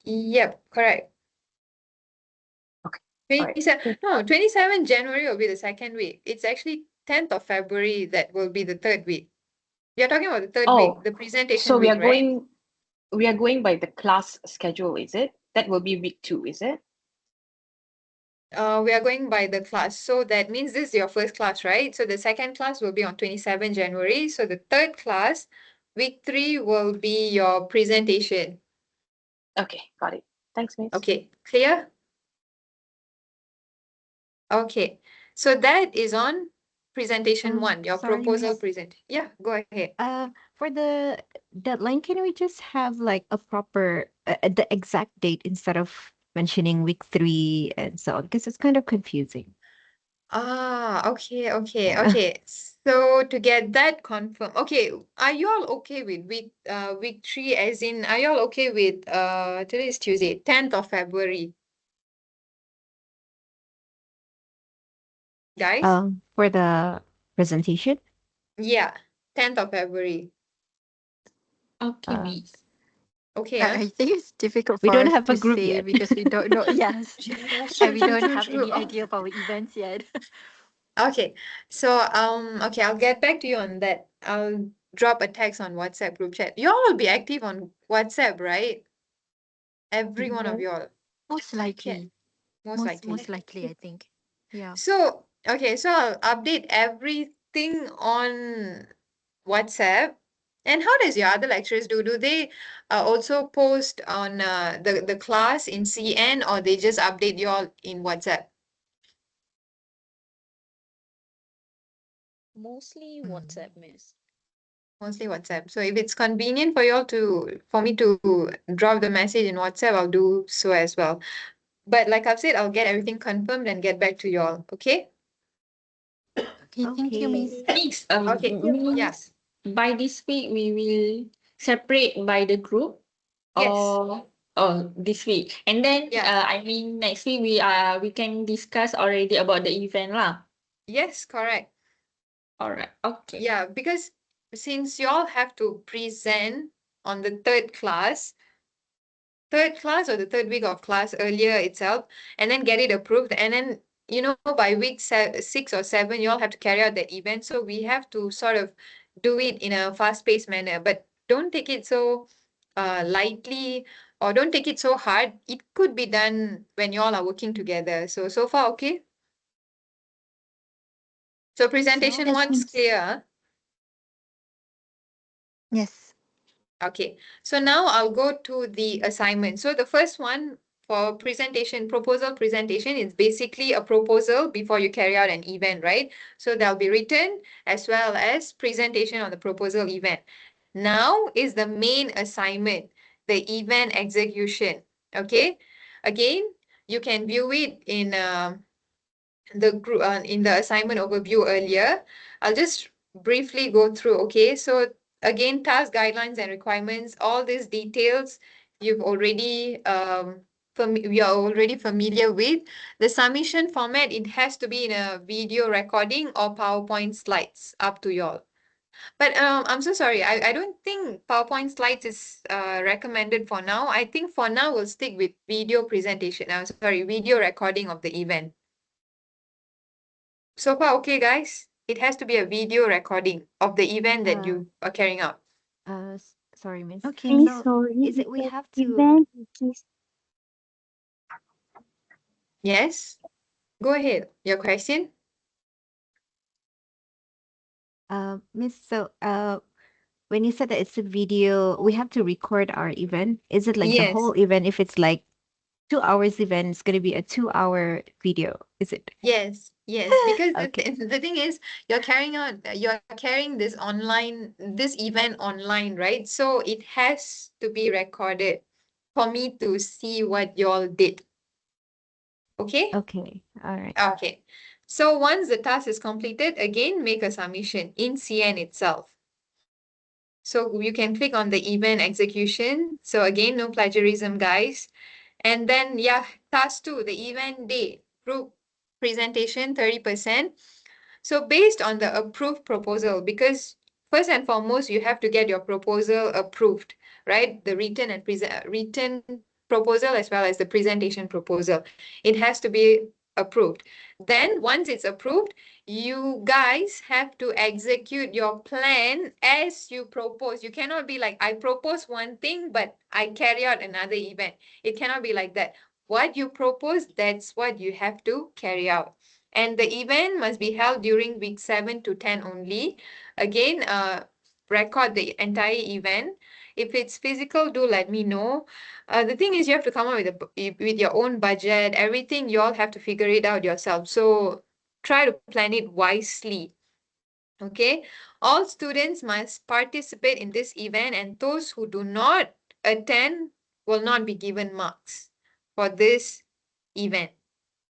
yep, correct. Okay. 27, Alright. no, 27 January will be the second week. It's actually 10th of February that will be the third week. You're talking about the third week, the So presentation we week, are right? going by the class schedule, is it? That will be week 2, is it? We are going by the class. So that means this is your first class, right? So the second class will be on 27 January. So the third class, week 3 will be your presentation. Okay, got it. Thanks, Miss. Okay, clear? Okay, so that is on presentation 1, your sorry, proposal Miss. present. Yeah, go ahead. For the deadline, can we just have like a proper the exact date instead of mentioning week 3 and so on? Because it's kind of confusing. Okay, okay, Yeah. okay. So to get that confirmed, okay, are you all okay with week 3, as in, are you all okay with today is Tuesday, 10th of February, guys? For the presentation. Yeah, 10th of February. Okay, Miss. Okay, I think it's difficult We for don't us have a to group say yet. because we don't know. Yes. And we don't have any Oh. idea of our events yet. Okay, so okay, I'll get back to you on that. I'll drop a text on WhatsApp group chat. You all will be active on WhatsApp, right? Every one of you all. Most Okay, likely. most likely. Most likely, I think. Yeah. So, okay, so I'll update everything on WhatsApp. And how does your other lecturers do? Do they also post on the class in CN, or they just update you all in WhatsApp? Mostly WhatsApp, Miss. Mostly WhatsApp. So if it's convenient for you all for me to drop the message in WhatsApp, I'll do so as well. But like I've said, I'll get everything confirmed and get back to you all. Okay? Okay, thank you, Miss. Miss, Okay. Yeah. Miss, by this week we will separate by the group Yes. or this week. And then Yeah. I mean next week we can discuss already about the event lah. Yes, correct. Alright, okay. Yeah, because since you all have to present on the third class or the third week of class earlier itself, and then get it approved, and then by week 6 or 7 you all have to carry out that event, so we have to sort of do it in a fast-paced manner. But don't take it so lightly, or don't take it so hard. It could be done when you all are working together. So far, okay? So presentation Yes, one's Miss. clear. Yes. Okay, so now I'll go to the assignment. So the first one for proposal presentation is basically a proposal before you carry out an event, right? So there'll be written as well as presentation on the proposal event. Now is the main assignment, the event execution. Okay, again, you can view it in the group in the assignment overview earlier. I'll just briefly go through. Okay, so again, task guidelines and requirements, all these details you've already we are already familiar with. The submission format, it has to be in a video recording or PowerPoint slides, up to y'all. But I'm so sorry, I don't think PowerPoint slides is recommended for now. I think for now we'll stick with video presentation. Video recording of the event. So far, okay, guys? It has to be a video recording of the event that you are carrying out. Sorry, Miss. Okay, Miss, Miss. sorry, Is it we the have to event is Yes? Go ahead. Your question? Miss, so when you said that it's a video, we have to record our event. Is it like the Yes. whole event? If it's like 2 hours event, it's gonna be a 2 hour video. Is it? Yes. Yes. Because Okay. the thing is, you're carrying this event online, right? So it has to be recorded for me to see what y'all did. Okay? Okay. All right. Okay. So once the task is completed, again, make a submission in CN itself. So you can click on the event execution. So again, no plagiarism, guys. And then, yeah, Class 2, the event day, group presentation, 30%. So based on the approved proposal, because first and foremost, you have to get your proposal approved, right? The written and written proposal as well as the presentation proposal. It has to be approved. Then once it's approved, you guys have to execute your plan as you propose. You cannot be like, I propose one thing, but I carry out another event. It cannot be like that. What you propose, that's what you have to carry out. And the event must be held during week 7 to 10 only. Again, record the entire event. If it's physical, do let me know. The thing is, you have to come up with your own budget. Everything, you all have to figure it out yourself. So try to plan it wisely. Okay, all students must participate in this event, and those who do not attend will not be given marks for this event.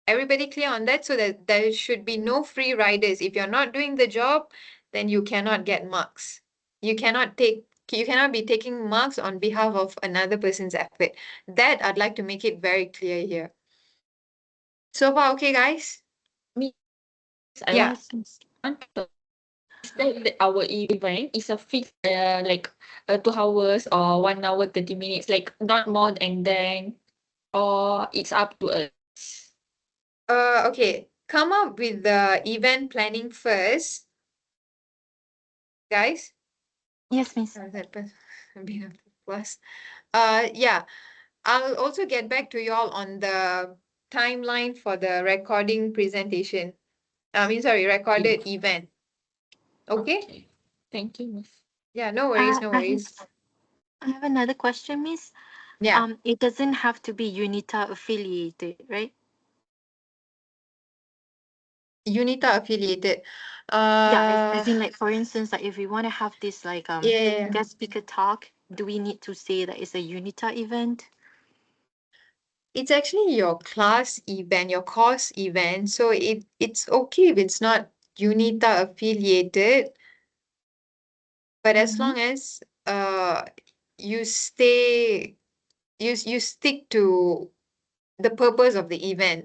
Everybody clear on that? So that there should be no free riders. If you're not doing the job, then you cannot get marks. You cannot be taking marks on behalf of another person's effort. That I'd like to make it very clear here. So far, okay, guys? Miss, I Yeah. want to understand that our event is a fixed like 2 hours or 1 hour 30 minutes, like not more than then, or it's up to us. Okay. Come up with the event planning first, guys. Yes, miss. Plus. Yeah. I'll also get back to y'all on the timeline for the recording presentation. Recorded event. Okay? Thank you, Miss. Yeah, no worries, no I worries. have another question, miss. Yeah, It doesn't have to be UNITA affiliated, right? UNITA affiliated. Yeah, as in like for instance, like if we want to have this like Yeah. guest speaker talk, do we need to say that it's a UNITA event? It's actually your class event, your course event. So it's okay if it's not UNITA affiliated, but as long as you stay you stick to the purpose of the event.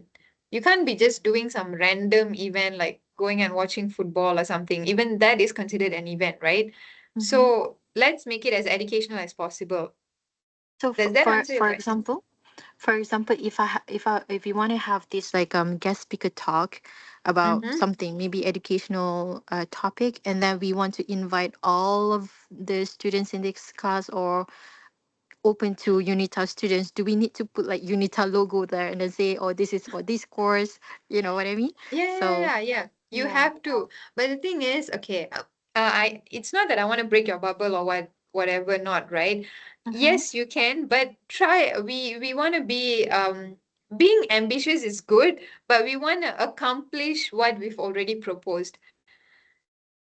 You can't be just doing some random event like going and watching football or something. Even that is considered an event, right? So let's make it as educational as possible. So Does that answer your for question? example, if you want to have this like guest speaker talk about Mm-hmm. something, maybe educational topic, and then we want to invite all of the students in this class or open to UNITA students, do we need to put like UNITA logo there and then say, oh, this is for this course? You know what I mean? So Yeah. You yeah. have to. But the thing is, okay, it's not that I want to break your bubble or whatever not, right? Yes, you can, but try we want to be being ambitious is good, but we want to accomplish what we've already proposed.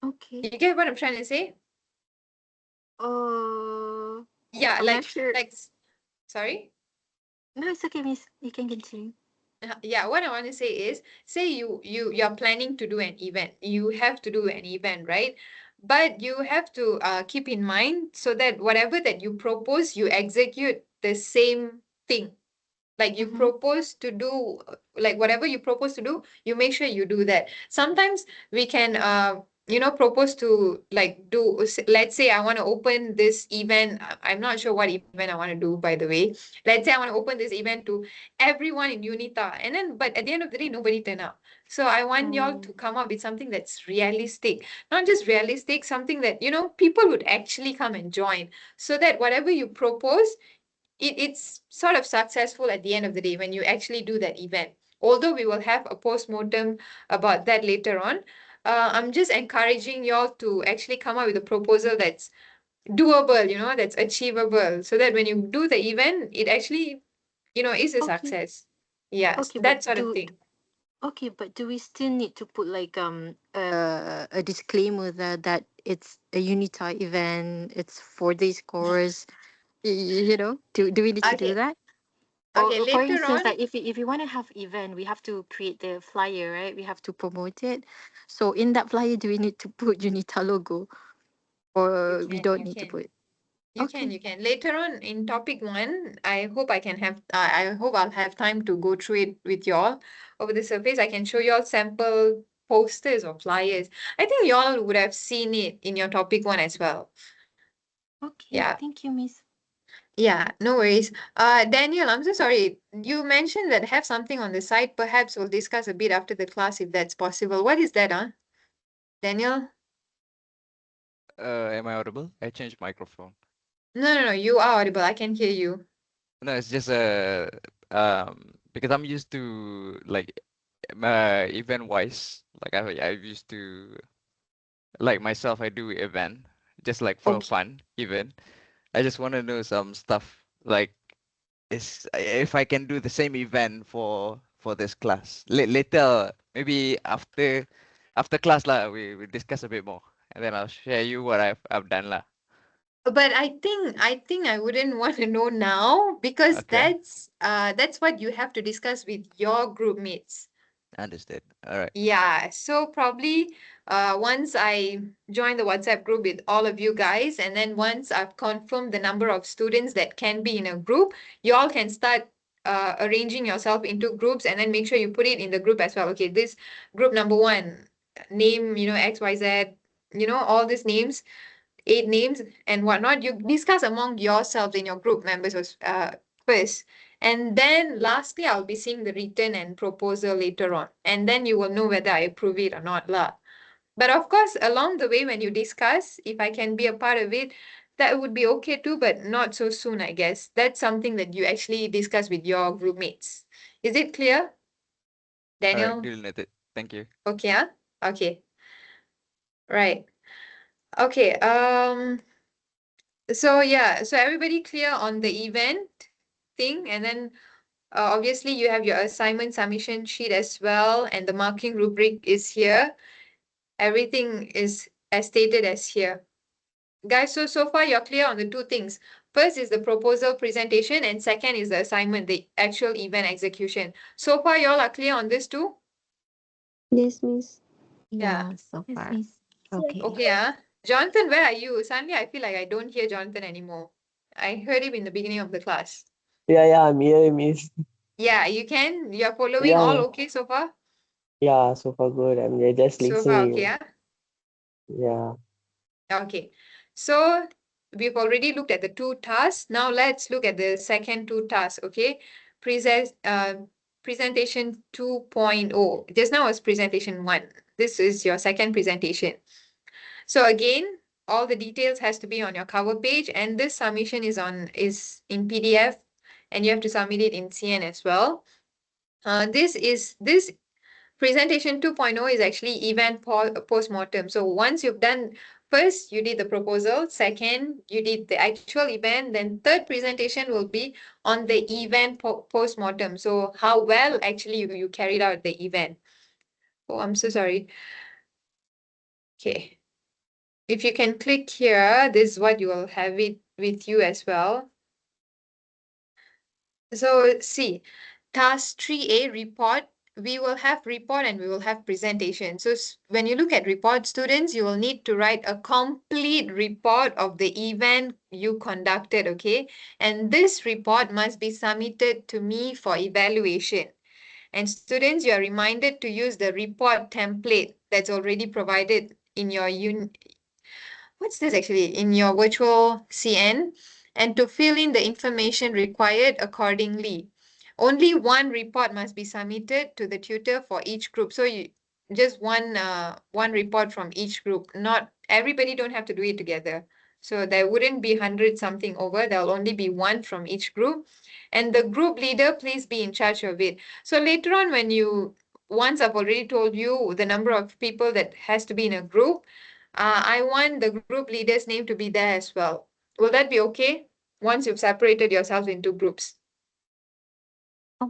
Okay. You get what I'm trying to say? Yeah, I'm not sure. Sorry? No, it's okay, miss. You can continue. Yeah, what I want to say is, say you're planning to do an event. You have to do an event, right? But you have to keep in mind so that whatever that you propose, you execute the same thing. Like you propose to do, like whatever you propose to do, you make sure you do that. Sometimes we can propose to like let's say I want to open this event. I'm not sure what event I want to do, by the way. Let's say I want to open this event to everyone in UNITA, and then but at the end of the day nobody turn up. So I want y'all to come up with something that's realistic, not just realistic, something that people would actually come and join, so that whatever you propose, it's sort of successful at the end of the day when you actually do that event. Although we will have a post-mortem about that later on, I'm just encouraging y'all to actually come up with a proposal that's doable, that's achievable, so that when you do the event, it actually, is a Okay. success. Yes, Okay, that sort of thing. but do we still need to put like a disclaimer that it's a UNITA event, it's for this course, you know? Do we need to do Okay. that? Okay, Or for later instance, on. like if you want to have event, we have to create the flyer, right? We have to promote it. So in that flyer, do we need to put UNITA logo, or we don't You need to can. put? You Okay. can, you can. Later on in topic 1, I hope I hope I'll have time to go through it with y'all over the surface. I can show y'all sample posters or flyers. I think y'all would have seen it in your topic 1 as well. Okay. Yeah. Thank you, Miss. Yeah, no worries. Daniel, I'm so sorry. You mentioned that have something on the side. Perhaps we'll discuss a bit after the class if that's possible. What is that, huh? Daniel? Am I audible? I changed microphone. No, you are audible. I can hear you. No, it's just because I'm used to like event wise. Like I used to like myself. I do event just like for Okay. fun event. I just want to know some stuff like is if I can do the same event for this class. Later, maybe after class lah, we discuss a bit more, and then I'll share you what I've done lah. But I think I wouldn't want to know now because Okay, that's what you have to discuss with your group mates. understood. All right. Yeah, so probably once I join the WhatsApp group with all of you guys, and then once I've confirmed the number of students that can be in a group, you all can start arranging yourself into groups and then make sure you put it in the group as well. Okay, this group number 1, name, XYZ, all these names, 8 names and whatnot. You discuss among yourselves in your group members first. And then lastly, I'll be seeing the written and proposal later on. And then you will know whether I approve it or not lah. But of course, along the way, when you discuss, if I can be a part of it, that would be okay too, but not so soon, I guess. That's something that you actually discuss with your group mates. Is it clear, All right, Daniel? deal noted. Thank you. Okay, huh? Okay. Right. Okay. So yeah, so everybody clear on the event thing, and then obviously you have your assignment submission sheet as well, and the marking rubric is here. Everything is as stated as here. Guys, so far you're clear on the 2 things. First is the proposal presentation, and second is the assignment, the actual event execution. So far, y'all are clear on this too? Yes, Miss. Yeah. Yeah, so Yes, far. Miss. Okay. Okay, Jonathan, where are you? Suddenly I feel like I don't hear Jonathan anymore. I heard him in the beginning of the class. Yeah, I'm here, Miss. Yeah, you're following Yeah, all yeah, okay so far? yeah, so far good. I'm just So far, okay, listening. yeah? Yeah, Okay. So we've already looked at the 2 tasks. Now let's look at the second 2 tasks, okay? Presentation 2.0. Just now was presentation 1. This is your second presentation. So again, all the details has to be on your cover page, and this submission is in PDF, and you have to submit it in CN as well. This presentation 2.0 is actually event post-mortem. So once you've done, first you did the proposal, second you did the actual event, then third presentation will be on the event post-mortem. So how well actually you carried out the event. Oh, I'm so sorry. Okay. If you can click here, this is what you will have it with you as well. So see, task 3A report, we will have report and we will have presentation. So when you look at report, students, you will need to write a complete report of the event you conducted, okay? And this report must be submitted to me for evaluation. And students, you are reminded to use the report template that's already provided in your what's this actually, in your virtual CN, and to fill in the information required accordingly. Only one report must be submitted to the tutor for each group. So you just one report from each group. Not everybody don't have to do it together. So there wouldn't be 100 something over. There'll only be one from each group. And the group leader, please be in charge of it. So later on, once I've already told you the number of people that has to be in a group, I want the group leader's name to be there as well. Will that be okay? Once you've separated yourselves into groups.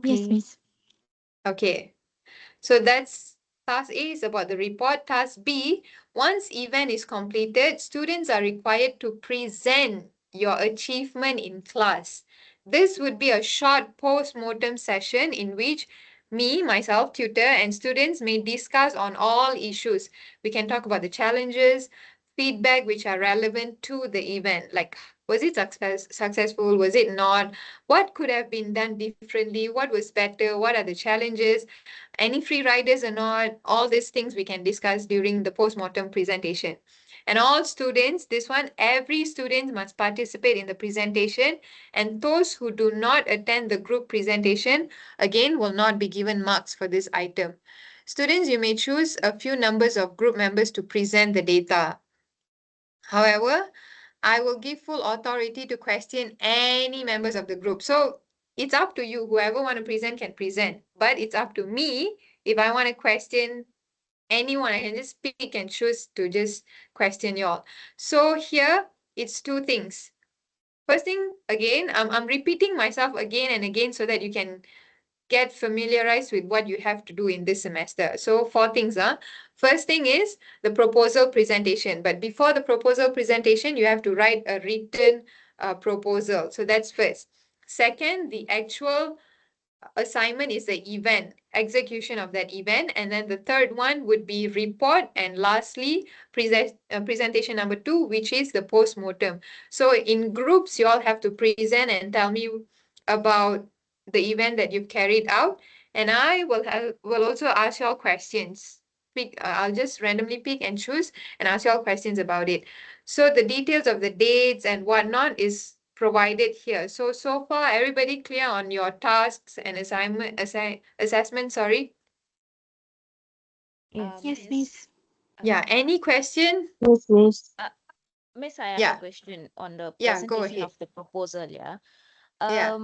Yes, Okay. Miss. Okay. So that's task A is about the report. Task B, once event is completed, students are required to present your achievement in class. This would be a short post-mortem session in which me, myself, tutor, and students may discuss on all issues. We can talk about the challenges, feedback which are relevant to the event, like Was it successful? Was it not? What could have been done differently? What was better? What are the challenges? Any free riders or not? All these things we can discuss during the post-mortem presentation. And all students, this one, every student must participate in the presentation, and those who do not attend the group presentation, again, will not be given marks for this item. Students, you may choose a few numbers of group members to present the data. However, I will give full authority to question any members of the group. So it's up to you. Whoever want to present can present. But it's up to me. If I want to question anyone, I can just pick and choose to just question you all. So here, it's two things. First thing, again, I'm repeating myself again and again so that you can get familiarized with what you have to do in this semester. So four things. First thing is the proposal presentation. But before the proposal presentation, you have to write a written proposal. So that's first. Second, the actual assignment is the event, execution of that event. And then the third one would be report. And lastly, presentation number 2, which is the post-mortem. So in groups, you all have to present and tell me about the event that you've carried out. And I will also ask you all questions. I'll just randomly pick and choose and ask you all questions about it. So the details of the dates and whatnot is provided here. So far, everybody clear on your tasks and assessment, sorry? Yes. Yes, Miss, miss. Yeah, any question? Yes, miss. Miss, I have a Yeah, question on the yeah, go presentation ahead. of the proposal, yeah. Yeah,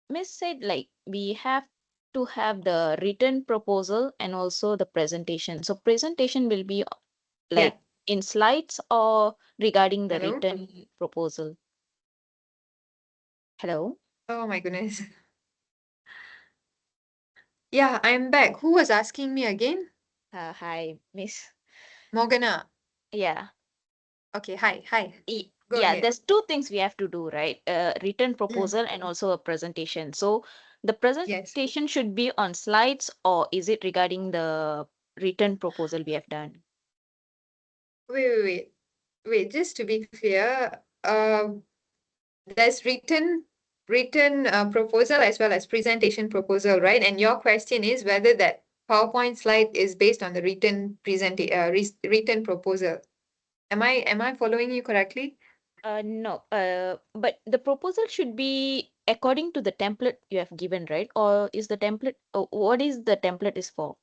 Miss said like we have to have the written proposal and also the presentation. So presentation will be yeah. like in slides or regarding the Hello? written proposal. Hello? Oh my goodness. Yeah, I'm back. Who was asking me again? Hi, Miss. Morgana. Yeah. Okay, hi. Go Yeah, ahead. there's two things we have to do, right? A written Mm, proposal and also a presentation. So the yes. presentation should be on slides, or is it regarding the written proposal we have done? Wait, just to be clear, there's written proposal as well as presentation proposal, right? And your question is whether that PowerPoint slide is based on the written proposal. Am I following you correctly? No, but the proposal should be according to the template you have given, right? Or is the template, what is the template is for?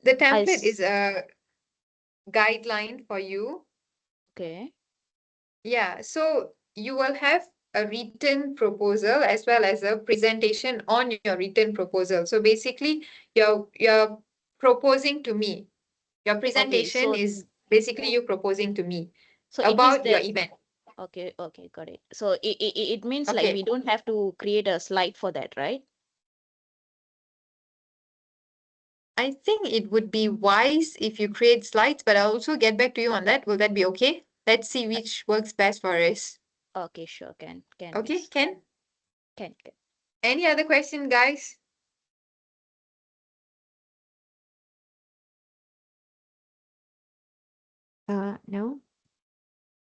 The I template s- is a guideline for you. okay. Yeah, so you will have a written proposal as well as a presentation on your written proposal. So basically, you're proposing to me. Your Okay, presentation so is basically you proposing to me it is about your the event. okay, got it. So it means like Okay. we don't have to create a slide for that, right? I think it would be wise if you create slides, but I'll also get back to you on that. Will that be okay? Let's see which works best for us. Okay, sure, can Okay, miss. Ken? Can. Any other question, guys? No.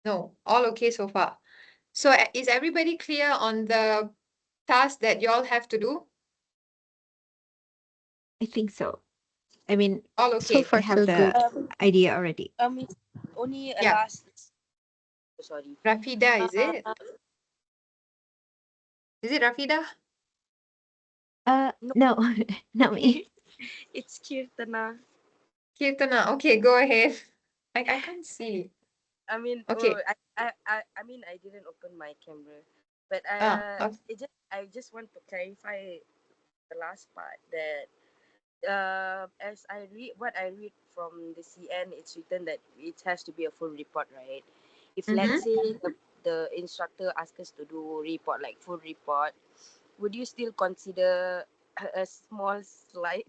No, all okay so far. So is everybody clear on the task that you all have to do? I think so. I mean, All So okay. I far, have so the good. idea already. It's only a Yeah. last. Sorry. Rafida, is Uh, it? Is it Rafida? no, No, not me. it's Kirtana. Kirtana. Okay, go ahead. I can't see. I mean, Okay. I mean, I didn't open my camera, but Okay. I just want to clarify the last part that as I read what I read from the CN, it's written that it has to be a full report, right? If Mm-hmm. let's say the instructor asks us to do report like full report, would you still consider a small slide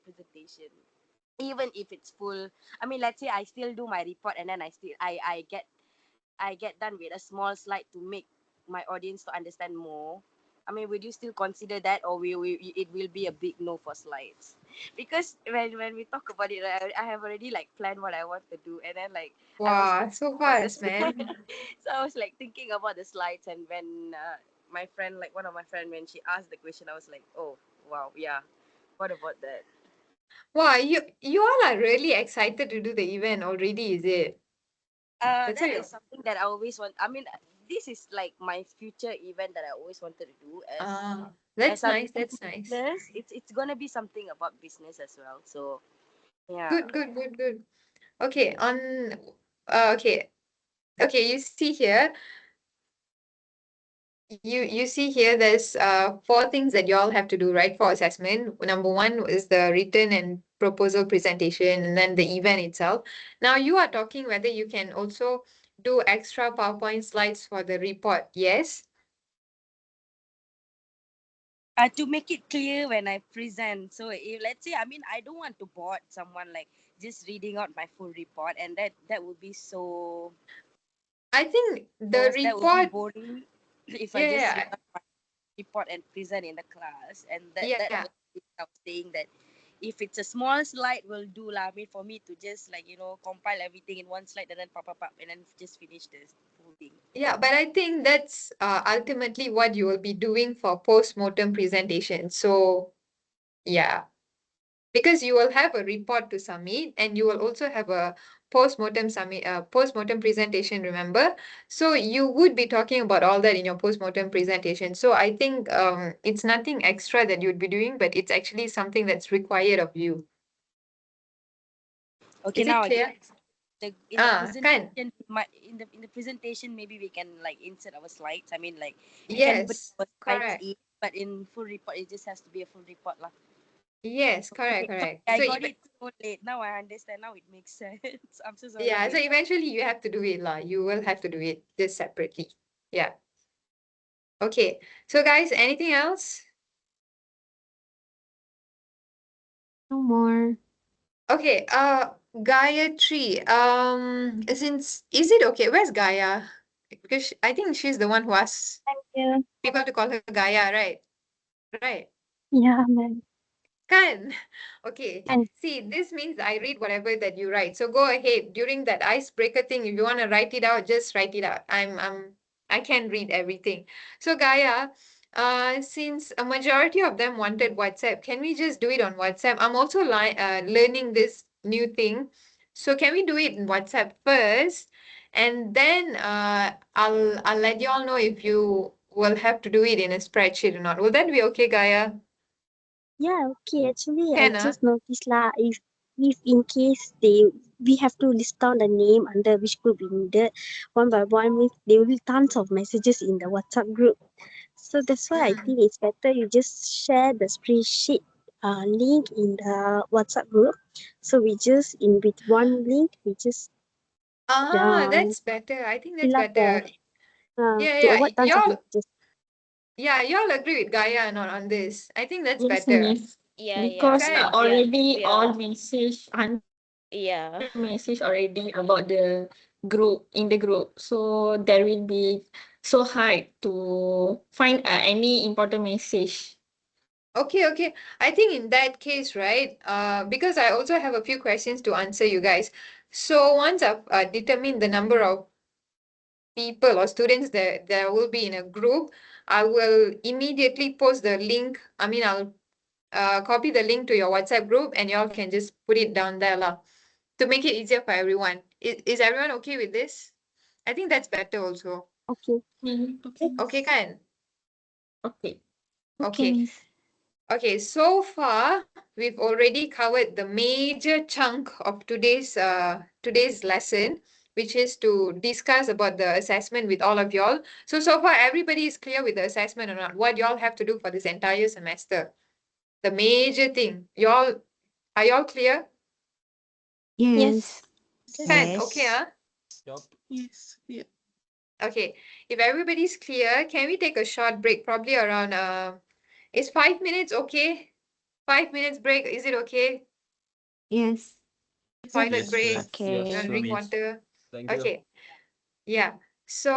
presentation? Even if it's full, I mean, let's say I still do my report and then I get done with a small slide to make my audience to understand more. I mean, would you still consider that, or it will be a big no for slides? Because when we talk about it, right, I have already like planned what I want to do, and then like I was Wow, thinking so about the fast, man. so I was like thinking about the slides, and when my friend, like one of my friend, when she asked the question, I was like, oh wow, yeah. What about that? Wow, you all are really excited to do the event already, is it? That's That why. is something that I always want. I mean, this is like my future event that I always wanted to do. That's As I'm nice. into That's nice. business, it's gonna be something about business as well. So yeah. Good, good, good, good. Okay, okay. Okay, you see here, you see here there's four things that you all have to do, right, for assessment. Number one is the written and proposal presentation, and then the event itself. Now you are talking whether you can also do extra PowerPoint slides for the report. Yes? To make it clear when I present. So if let's say, I mean, I don't want to bore someone like just reading out my full report, and that would be so. I think the That would be report, boring if I just read yeah, out my report and present in the class, and that yeah. was I was saying that if it's a small slide will do lah. I mean, for me to just like compile everything in one slide and then pop and then just finish this whole thing. Yeah, but I think that's ultimately what you will be doing for post-mortem presentation. So, yeah, because you will have a report to submit and you will also have a post-mortem presentation, remember? So you would be talking about all that in your post-mortem presentation. So I think it's nothing extra that you'd be doing, but it's actually something that's required of you. Okay, Is now it I get clear? in the Kan? presentation, in the presentation, maybe we can like insert our slides. I mean, like we can put Yes, our slides correct. in, but in full report, it just has to be a full report lah. Yes, correct, Okay, correct. I So got it so late. Now I understand. Now it makes sense. I'm so sorry. yeah, so eventually you have to do it lah. You will have to do it just separately. Yeah. Okay. So guys, anything else? No more. Okay, Gayatri, since is it okay? Where's Gaia? Because I think she's the one who asks Yeah, people to call her Gaia, right? Right. yeah, man. Can. Okay. And See, this means I read whatever that you write. So go ahead. During that icebreaker thing, if you want to write it out, just write it out. I can read everything. So Gaia, since a majority of them wanted WhatsApp, can we just do it on WhatsApp? I'm also learning this new thing. So can we do it in WhatsApp first? And then I'll let you all know if you will have to do it in a spreadsheet or not. Will that be okay, Gaia? yeah, okay. Actually, I Can, just noticed lah. If in case we have to list down the name under which group we needed one by one. Means there will be tons of messages in the WhatsApp group. So that's why I think it's better you just share the spreadsheet link in the WhatsApp group. So we just in with one link we just That's better. I think that's fill up better. Yeah, to yeah. avoid tons of messages. Yeah, y'all agree with Gaia or not on this? I think that's Yes, better. miss. Yeah, Because Kan? already yeah, all message and yeah. message already about the group in the group. So there will be so hard to find any important message. Okay, okay. I think in that case, right? Because I also have a few questions to answer you guys. So once I've determined the number of people or students that there will be in a group, I will immediately post the link. I mean, I'll copy the link to your WhatsApp group and y'all can just put it down there lah, to make it easier for everyone. Is everyone okay with this? I think that's better also. Okay. Okay. Okay, kan? Okay. Okay, Okay. Miss. Okay, so far we've already covered the major chunk of today's lesson, which is to discuss about the assessment with all of y'all. So far everybody is clear with the assessment or not? What y'all have to do for this entire semester? The major thing. Are y'all clear? Yes. Kan? Okay, Yes. Yup. Yes. Yeah. Okay. If everybody's clear, can we take a short break? Probably around is 5 minutes okay? 5 minutes break, is it okay? Yes. Toilet Yes, break, ma'am. Okay. Yes, drink miss. water. Thank you. Okay. Yeah. So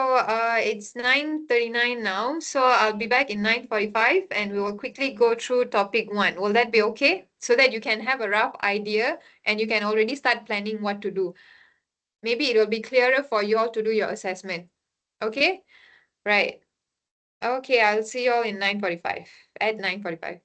it's 9:39 now. So I'll be back in 9:45 and we will quickly go through topic 1. Will that be okay? So that you can have a rough idea and you can already start planning what to do. Maybe it will be clearer for you all to do your assessment. Okay? Right. Okay, I'll see you all in 9:45. At 9:45.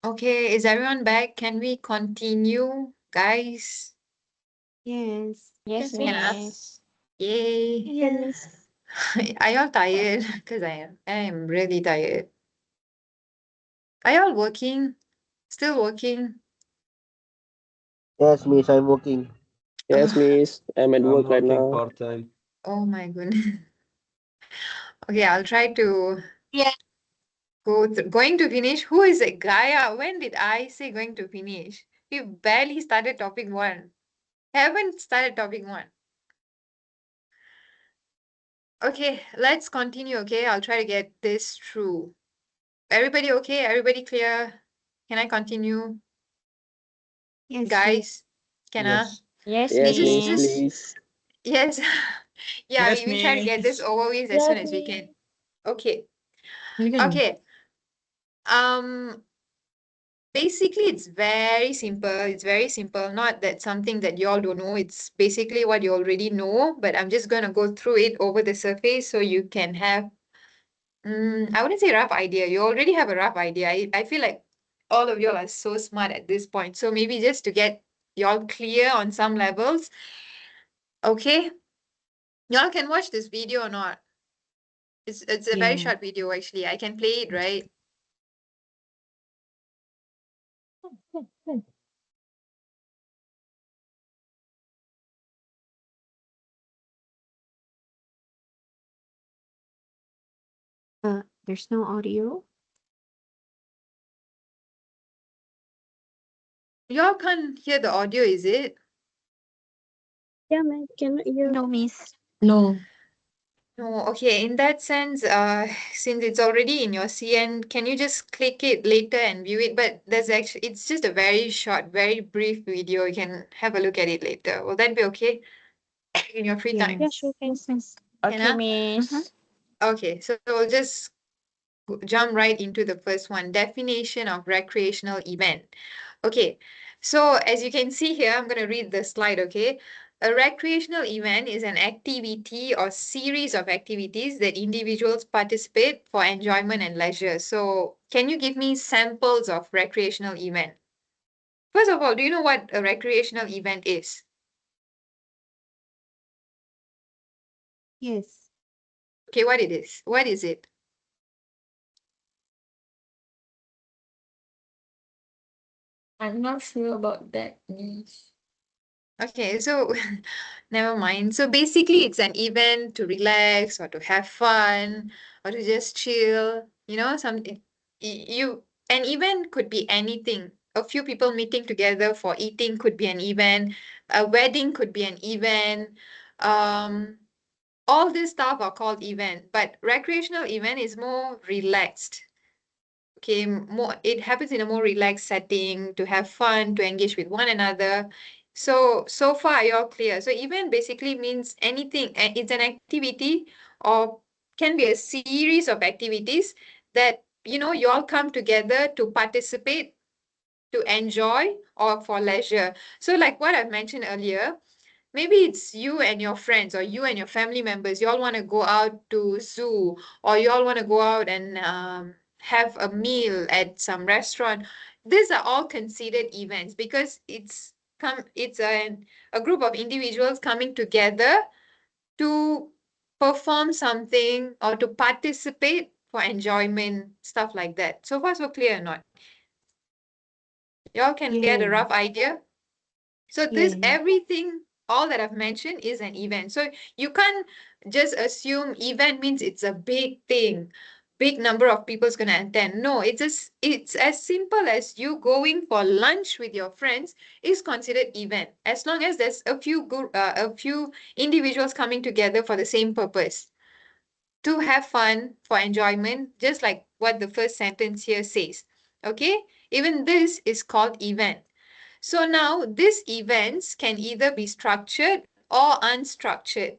Okay, is everyone back? Can we continue, guys? Yes. Yes, Yeah. miss. Yay. Yes. Are y'all tired? Because I am. I am really tired. Are y'all working? Still working? Yes, miss, I'm working. Yes, Oh, miss, I'm at I'm work right working now. part-time. oh my goodness. Okay, I'll try to Yeah. going to finish. Who is it? Gaia. When did I say going to finish? We barely started topic one. Haven't started topic one. Okay, let's continue. Okay, I'll try to get this through. Everybody okay? Everybody clear? Can I continue? Yes, Guys, can I? Yes. Yes, Yes, miss, Just miss. please. yes. Yeah, Yes, we try to get this miss. over with as soon Yes, as we miss. can. Okay. Again. Okay. Um, basically it's very simple. It's very simple. Not that something that you all don't know. It's basically what you already know, but I'm just gonna go through it over the surface so you can have I wouldn't say rough idea. You already have a rough idea. I feel like all of y'all are so smart at this point. So maybe just to get y'all clear on some levels. Okay. Y'all can watch this video or not. It's a very Yeah. short video actually. I can play it, right? There's no audio. Y'all can't hear the audio, is it? Yeah, man, cannot hear. No, miss. No. No, okay. In that sense, since it's already in your CN, can you just click it later and view it? But there's actually, it's just a very short, very brief video. You can have a look at it later. Will that be okay in your free time? Yeah, Yes. sure can. Yes, miss. Can Okay, I? Mm-hmm. miss. Okay, so we'll just jump right into the first one, definition of recreational event. Okay, so as you can see here, I'm going to read the slide, okay? A recreational event is an activity or series of activities that individuals participate for enjoyment and leisure. So can you give me samples of recreational event? First of all, do you know what a recreational event is? Yes. Okay, what it is? What is it? I'm not sure about that, miss. Okay, so never mind. So basically, it's an event to relax or to have fun or to just chill. You know, something you an event could be anything. A few people meeting together for eating could be an event. A wedding could be an event. Um, all this stuff are called event, but recreational event is more relaxed. Okay, more it happens in a more relaxed setting to have fun, to engage with one another. So far you're clear. So event basically means anything, it's an activity or can be a series of activities that you all come together to participate, to enjoy, or for leisure. So like what I've mentioned earlier, maybe it's you and your friends or you and your family members. You all want to go out to zoo or you all want to go out and have a meal at some restaurant. These are all considered events because it's a group of individuals coming together to perform something or to participate for enjoyment, stuff like that. So far, so clear or not? Y'all can get a Yeah. rough idea. So this Yeah. everything, all that I've mentioned is an event. So you can't just assume event means it's a big thing, big number of people's gonna attend. No, it's as simple as you going for lunch with your friends is considered event. As long as there's a few individuals coming together for the same purpose to have fun for enjoyment, just like what the first sentence here says. Okay, even this is called event. So now these events can either be structured or unstructured.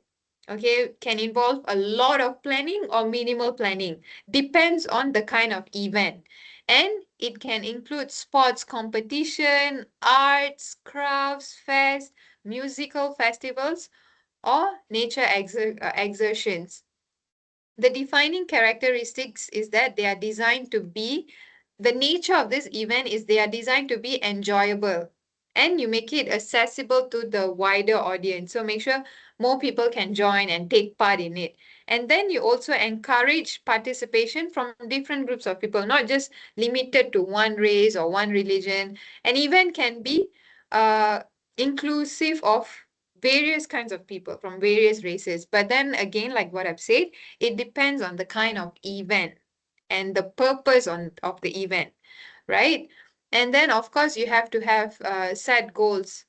Okay, can involve a lot of planning or minimal planning. Depends on the kind of event. And it can include sports competition, arts, crafts, fest, musical festivals, or nature exertions. The defining characteristics is that they are designed to be the nature of this event is they are designed to be enjoyable and you make it accessible to the wider audience. So make sure more people can join and take part in it. And then you also encourage participation from different groups of people, not just limited to one race or one religion. An event can be uh, inclusive of various kinds of people from various races. But then again, like what I've said, it depends on the kind of event and the purpose of the event, right? And then, of course, you have to have set goals.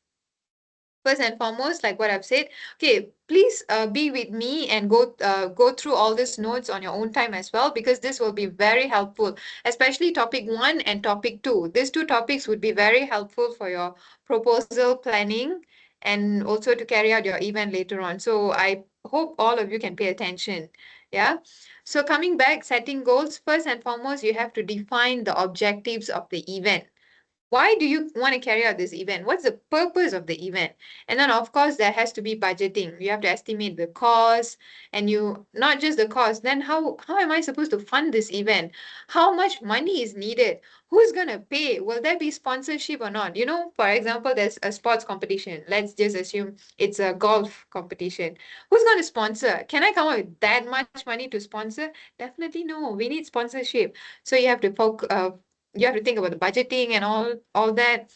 First and foremost, like what I've said, okay, please be with me and go through all these notes on your own time as well, because this will be very helpful, especially topic 1 and topic 2. These two topics would be very helpful for your proposal planning and also to carry out your event later on. So I hope all of you can pay attention. Yeah. So coming back, setting goals, first and foremost, you have to define the objectives of the event. Why do you want to carry out this event? What's the purpose of the event? And then, of course, there has to be budgeting. You have to estimate the cost, and you not just the cost. Then, how am I supposed to fund this event? How much money is needed? Who's gonna pay? Will there be sponsorship or not? You know, for example, there's a sports competition. Let's just assume it's a golf competition. Who's gonna sponsor? Can I come up with that much money to sponsor? Definitely no. We need sponsorship. So you have to think about the budgeting and all that.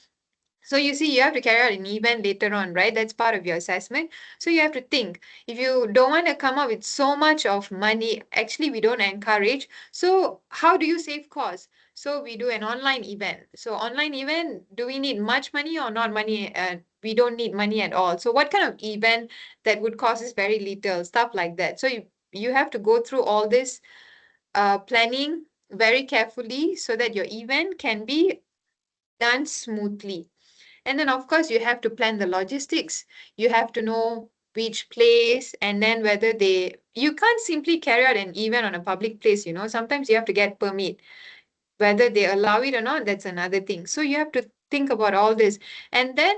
So you see, you have to carry out an event later on, right? That's part of your assessment. So you have to think, if you don't want to come up with so much of money, actually we don't encourage. So how do you save costs? So we do an online event. So online event, do we need much money or not money? We don't need money at all. So what kind of event that would cost us very little, stuff like that. So you have to go through all this planning very carefully so that your event can be done smoothly. And then, of course, you have to plan the logistics. You have to know which place and then whether you can't simply carry out an event on a public place, you know. Sometimes you have to get permit. Whether they allow it or not, that's another thing. So you have to think about all this. And then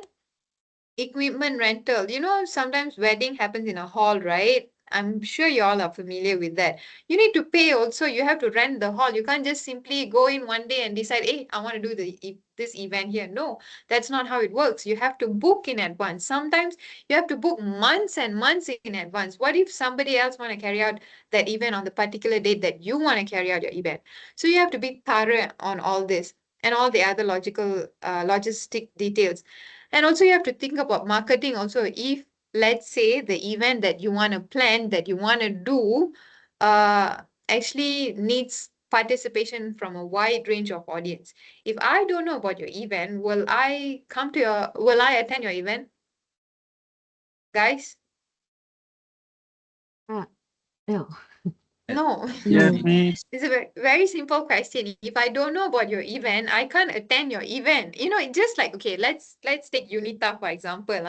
equipment rental. You know, sometimes wedding happens in a hall, right? I'm sure you all are familiar with that. You need to pay also. You have to rent the hall. You can't just simply go in one day and decide, hey, I want to do this event here. No, that's not how it works. You have to book in advance. Sometimes you have to book months and months in advance. What if somebody else want to carry out that event on the particular date that you want to carry out your event? So you have to be thorough on all this and all the other logistic details. And also you have to think about marketing also. If let's say the event that you want to plan, that you want to do, actually needs participation from a wide range of audience. If I don't know about your event, will I attend your event? Guys? No. No. Yes, No. please. It's a very simple question. If I don't know about your event, I can't attend your event. You know, it's just like, okay, let's take UNITA for example.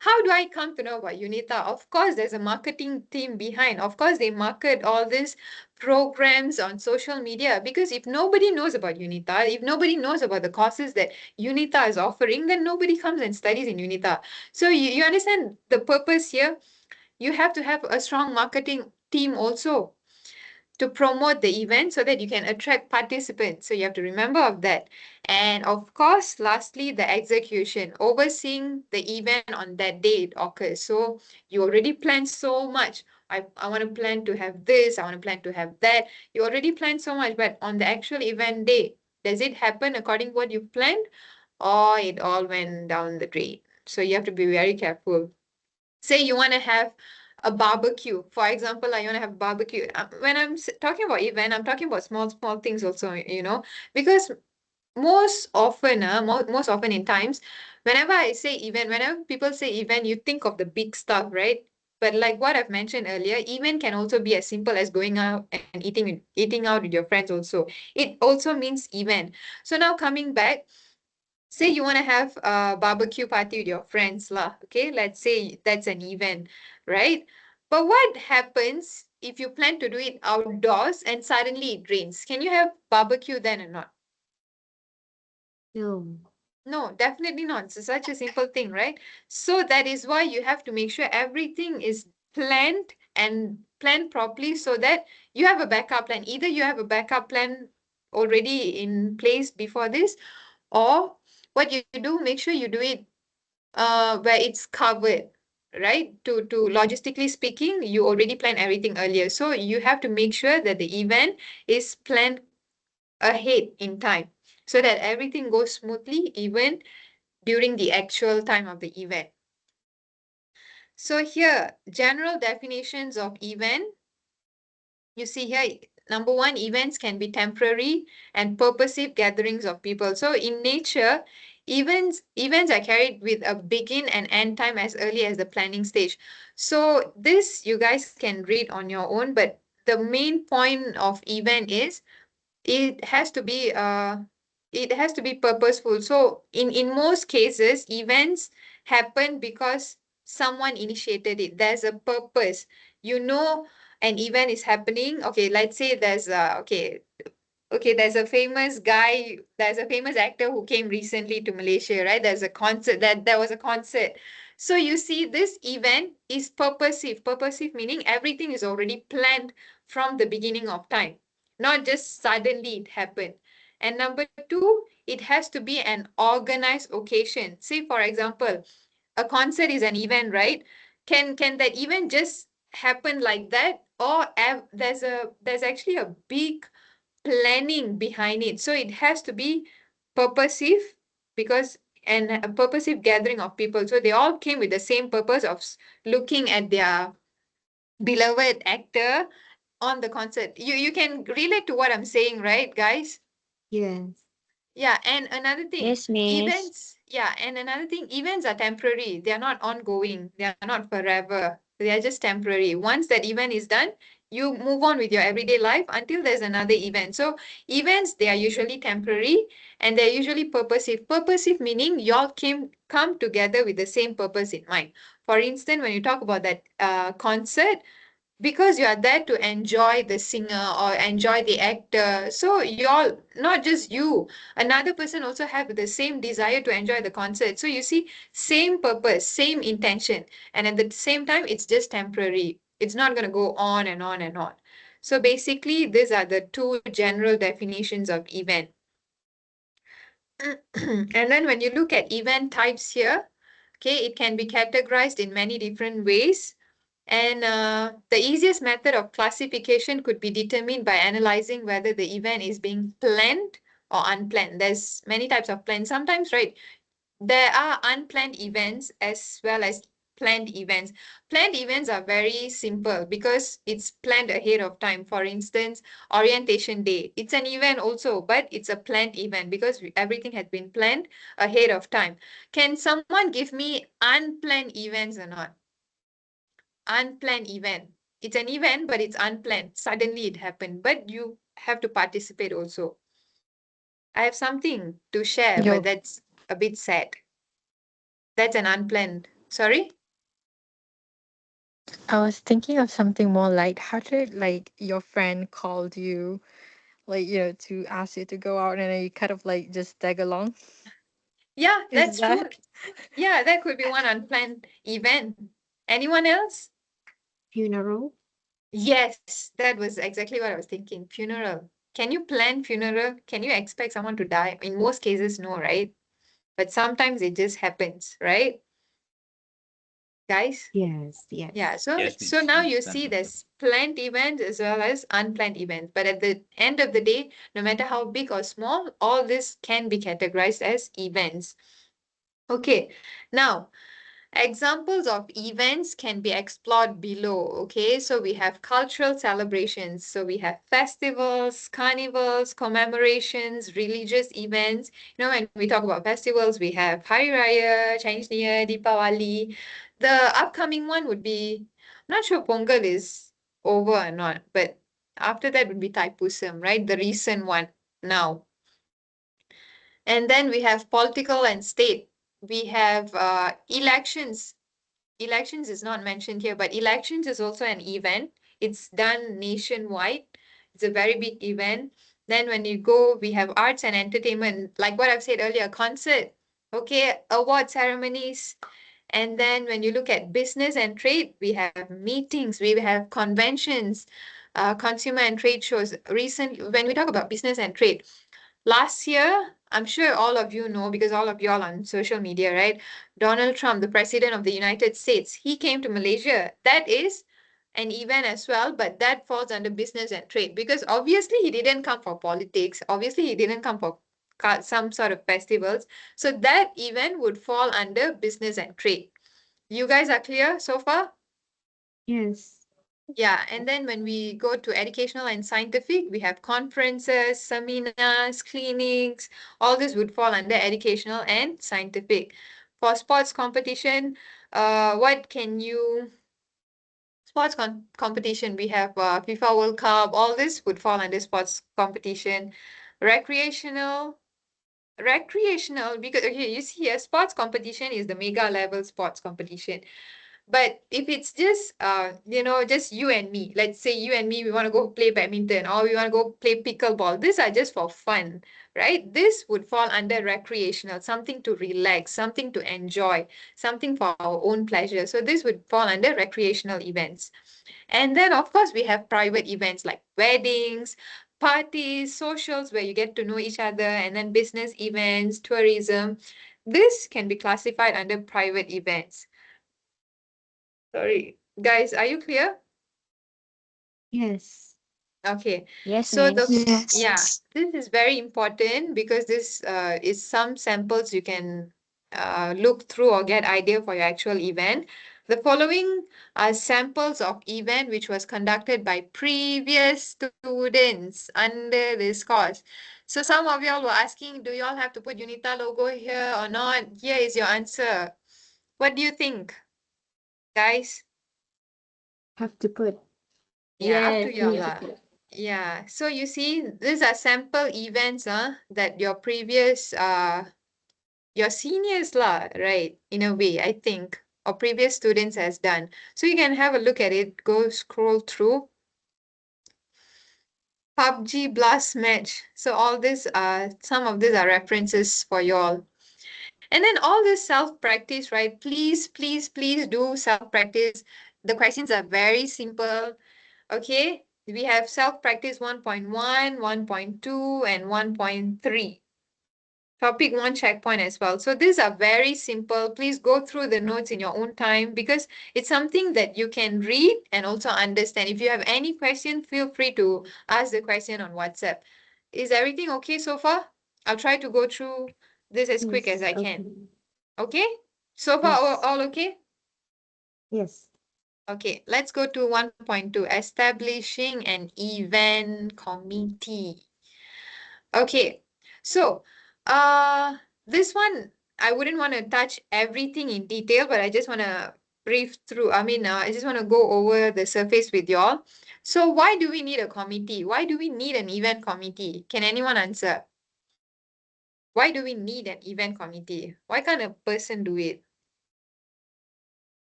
How do I come to know about UNITA? Of course, there's a marketing team behind. Of course, they market all these programs on social media, because if nobody knows about UNITA, if nobody knows about the courses that UNITA is offering, then nobody comes and studies in UNITA. So you understand the purpose here? You have to have a strong marketing team also to promote the event so that you can attract participants. So you have to remember of that. And of course, lastly, the execution, overseeing the event on that day it occurs. So you already planned so much. I want to plan to have this, I want to plan to have that. You already planned so much, but on the actual event day, does it happen according to what you planned, or it all went down the drain? So you have to be very careful. Say you want to have a barbecue. For example, I want to have barbecue. When I'm talking about event, I'm talking about small things also, you know, because most often in times, whenever I say event, whenever people say event, you think of the big stuff, right? But like what I've mentioned earlier, event can also be as simple as going out and eating out with your friends also. It also means event. So now coming back, say you want to have a barbecue party with your friends lah. Okay, let's say that's an event, right? But what happens if you plan to do it outdoors and suddenly it rains? Can you have barbecue then or not? No. No, definitely not. It's such a simple thing, right? So that is why you have to make sure everything is planned and planned properly so that you have a backup plan. Either you have a backup plan already in place before this, or what you do, make sure you do it where it's covered, right? To logistically speaking, you already plan everything earlier. So you have to make sure that the event is planned ahead in time so that everything goes smoothly even during the actual time of the event. So here, general definitions of event. You see here, number one, events can be temporary and purposive gatherings of people. So in nature, events are carried with a begin and end time as early as the planning stage. So this you guys can read on your own, but the main point of event is it has to be purposeful. So in most cases, events happen because someone initiated it. There's a purpose. You know, an event is happening. Okay, let's say there's a famous guy, there's a famous actor who came recently to Malaysia, right? There's a concert, that there was a concert. So you see, this event is purposive. Purposive meaning everything is already planned from the beginning of time, not just suddenly it happened. And number two, it has to be an organized occasion. Say, for example, a concert is an event, right? Can that event just happen like that, or there's actually a big planning behind it. So it has to be purposive, because and a purposive gathering of people. So they all came with the same purpose of looking at their beloved actor on the concert. You can relate to what I'm saying, right, guys? Yes. Yeah, and another thing, Yes, miss. events are temporary. They are not ongoing. They are not forever. They are just temporary. Once that event is done, you move on with your everyday life until there's another event. So events, they are usually temporary and they're usually purposive. Purposive meaning y'all come together with the same purpose in mind. For instance, when you talk about that concert, because you are there to enjoy the singer or enjoy the actor. So you're not just you, another person also have the same desire to enjoy the concert. So you see, same purpose, same intention, and at the same time, it's just temporary. It's not going to go on and on and on. So basically, these are the two general definitions of event. And then when you look at event types here, okay, it can be categorized in many different ways. And the easiest method of classification could be determined by analyzing whether the event is being planned or unplanned. There's many types of plans. Sometimes, right, there are unplanned events as well as planned events. Planned events are very simple because it's planned ahead of time. For instance, orientation day. It's an event also, but it's a planned event because everything had been planned ahead of time. Can someone give me unplanned events or not? Unplanned event. It's an event, but it's unplanned. Suddenly it happened, but you have to participate also. I have something to share, but Yo, that's a bit sad. That's an unplanned. Sorry? I was thinking of something more lighthearted, like your friend called you, like, to ask you to go out and then you kind of like just tag along. Yeah, Is that's true. that? Yeah, that could be one unplanned event. Anyone else? Funeral. Yes, that was exactly what I was thinking. Funeral. Can you plan funeral? Can you expect someone to die? In most cases, no, right? But sometimes it just happens, right? Guys? Yes, yes. Yeah, so Yes, so miss. now you see 100%. there's planned events as well as unplanned events. But at the end of the day, no matter how big or small, all this can be categorized as events. Okay, now examples of events can be explored below. Okay, so we have cultural celebrations. So we have festivals, carnivals, commemorations, religious events. You know, when we talk about festivals, we have Hari Raya, Chinese New Year, Deepavali. The upcoming one would be, I'm not sure Pongal is over or not, but after that would be Thaipusam, right? The recent one now. And then we have political and state. We have elections. Elections is not mentioned here, but elections is also an event. It's done nationwide. It's a very big event. Then when you go, we have arts and entertainment, like what I've said earlier, concert, okay, award ceremonies. And then when you look at business and trade, we have meetings, we have conventions, consumer and trade shows. Recently, when we talk about business and trade, last year, I'm sure all of you know because all of y'all on social media, right? Donald Trump, the president of the United States, he came to Malaysia. That is an event as well, but that falls under business and trade because obviously he didn't come for politics. Obviously, he didn't come for some sort of festivals. So that event would fall under business and trade. You guys are clear so far? Yes. Yeah, and then when we go to educational and scientific, we have conferences, seminars, clinics, all this would fall under educational and scientific. For sports competition, what can you sports competition, we have FIFA World Cup, all this would fall under sports competition. Recreational, recreational, because okay, you see here, sports competition is the mega level sports competition. But if it's just just you and me, let's say you and me, we want to go play badminton or we want to go play pickleball. These are just for fun, right? This would fall under recreational, something to relax, something to enjoy, something for our own pleasure. So this would fall under recreational events. And then of course we have private events like weddings, parties, socials where you get to know each other, and then business events, tourism. This can be classified under private events. Sorry, guys, are you clear? Yes. Okay. Yes, So the miss. yeah, this is very important because this is some samples you can look through or get idea for your actual event. The following are samples of event which was conducted by previous students under this course. So some of y'all were asking, do y'all have to put UNITA logo here or not? Here is your answer. What do you think, guys? Have to put. Yeah, up to Yes, y'all we have lah. to put. Yeah, so you see, these are sample events that your previous your seniors lah, right? In a way, I think, or previous students has done. So you can have a look at it, go scroll through. PUBG Blast Match. So all this some of these are references for y'all. And then all this self-practice, right? Please, please, please do self-practice. The questions are very simple. Okay, we have self-practice 1.1, 1.2, and 1.3. Topic 1 checkpoint as well. So these are very simple. Please go through the notes in your own time because it's something that you can read and also understand. If you have any question, feel free to ask the question on WhatsApp. Is everything okay so far? I'll try to go through this as quick as Yes. I Okay. can. Okay? So far, Yes. all okay? Yes. Okay, let's go to 1.2, establishing an event committee. Okay, so this one, I wouldn't want to touch everything in detail, but I just want to brief through. I just want to go over the surface with y'all. So why do we need a committee? Why do we need an event committee? Can anyone answer? Why do we need an event committee? Why can't a person do it?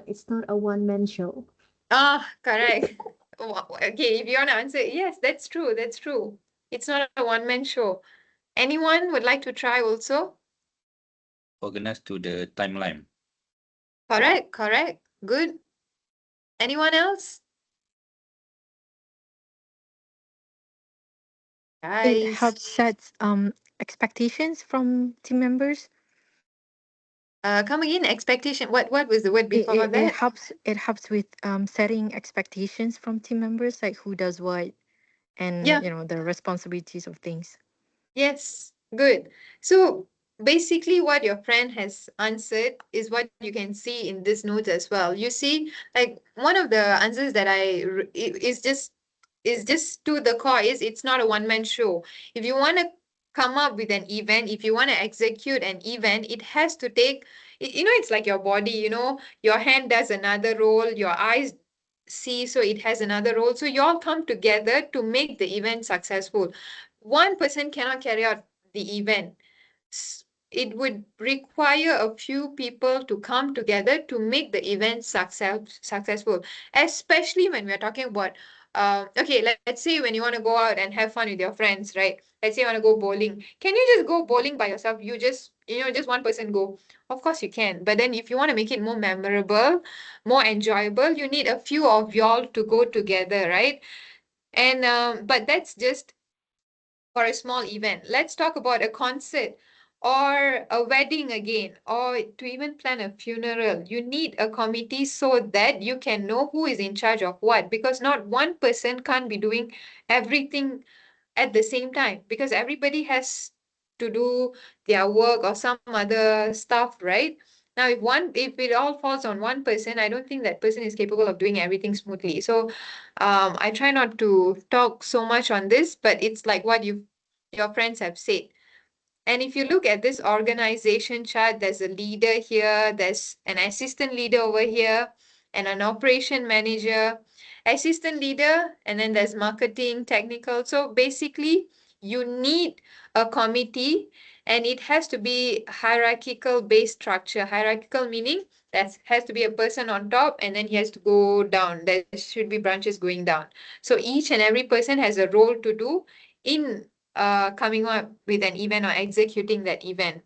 It's not a one-man show. Ah, correct. Okay, if you want to answer, yes, that's true. That's true. It's not a one-man show. Anyone would like to try also? Organized to the timeline. Correct, correct. Good. Anyone else? It Guys. helps set expectations from team members. Come again, expectation. What was the word before that? It helps with setting expectations from team members, like who does what and Yeah, the responsibilities of things. yes, good. So basically what your friend has answered is what you can see in this note as well. You see, like one of the answers that is just to the core is it's not a one-man show. If you want to come up with an event, if you want to execute an event, it has to take it's like your body, your hand does another role, your eyes see, so it has another role. So you all come together to make the event successful. One person cannot carry out the event. It would require a few people to come together to make the event successful, especially when we're talking about okay, let's say when you want to go out and have fun with your friends, right? Let's say you want to go bowling. Can you just go bowling by yourself? just one person go. Of course you can. But then if you want to make it more memorable, more enjoyable, you need a few of y'all to go together, right? And but that's just for a small event. Let's talk about a concert or a wedding again, or to even plan a funeral. You need a committee so that you can know who is in charge of what, because not one person can't be doing everything at the same time, because everybody has to do their work or some other stuff, right? Now, if it all falls on one person, I don't think that person is capable of doing everything smoothly. So, I try not to talk so much on this, but it's like what your friends have said. And if you look at this organization chart, there's a leader here, there's an assistant leader over here, and an operation manager, assistant leader, and then there's marketing, technical. So basically, you need a committee, and it has to be hierarchical based structure. Hierarchical meaning that has to be a person on top, and then he has to go down. There should be branches going down. So each and every person has a role to do in coming up with an event or executing that event.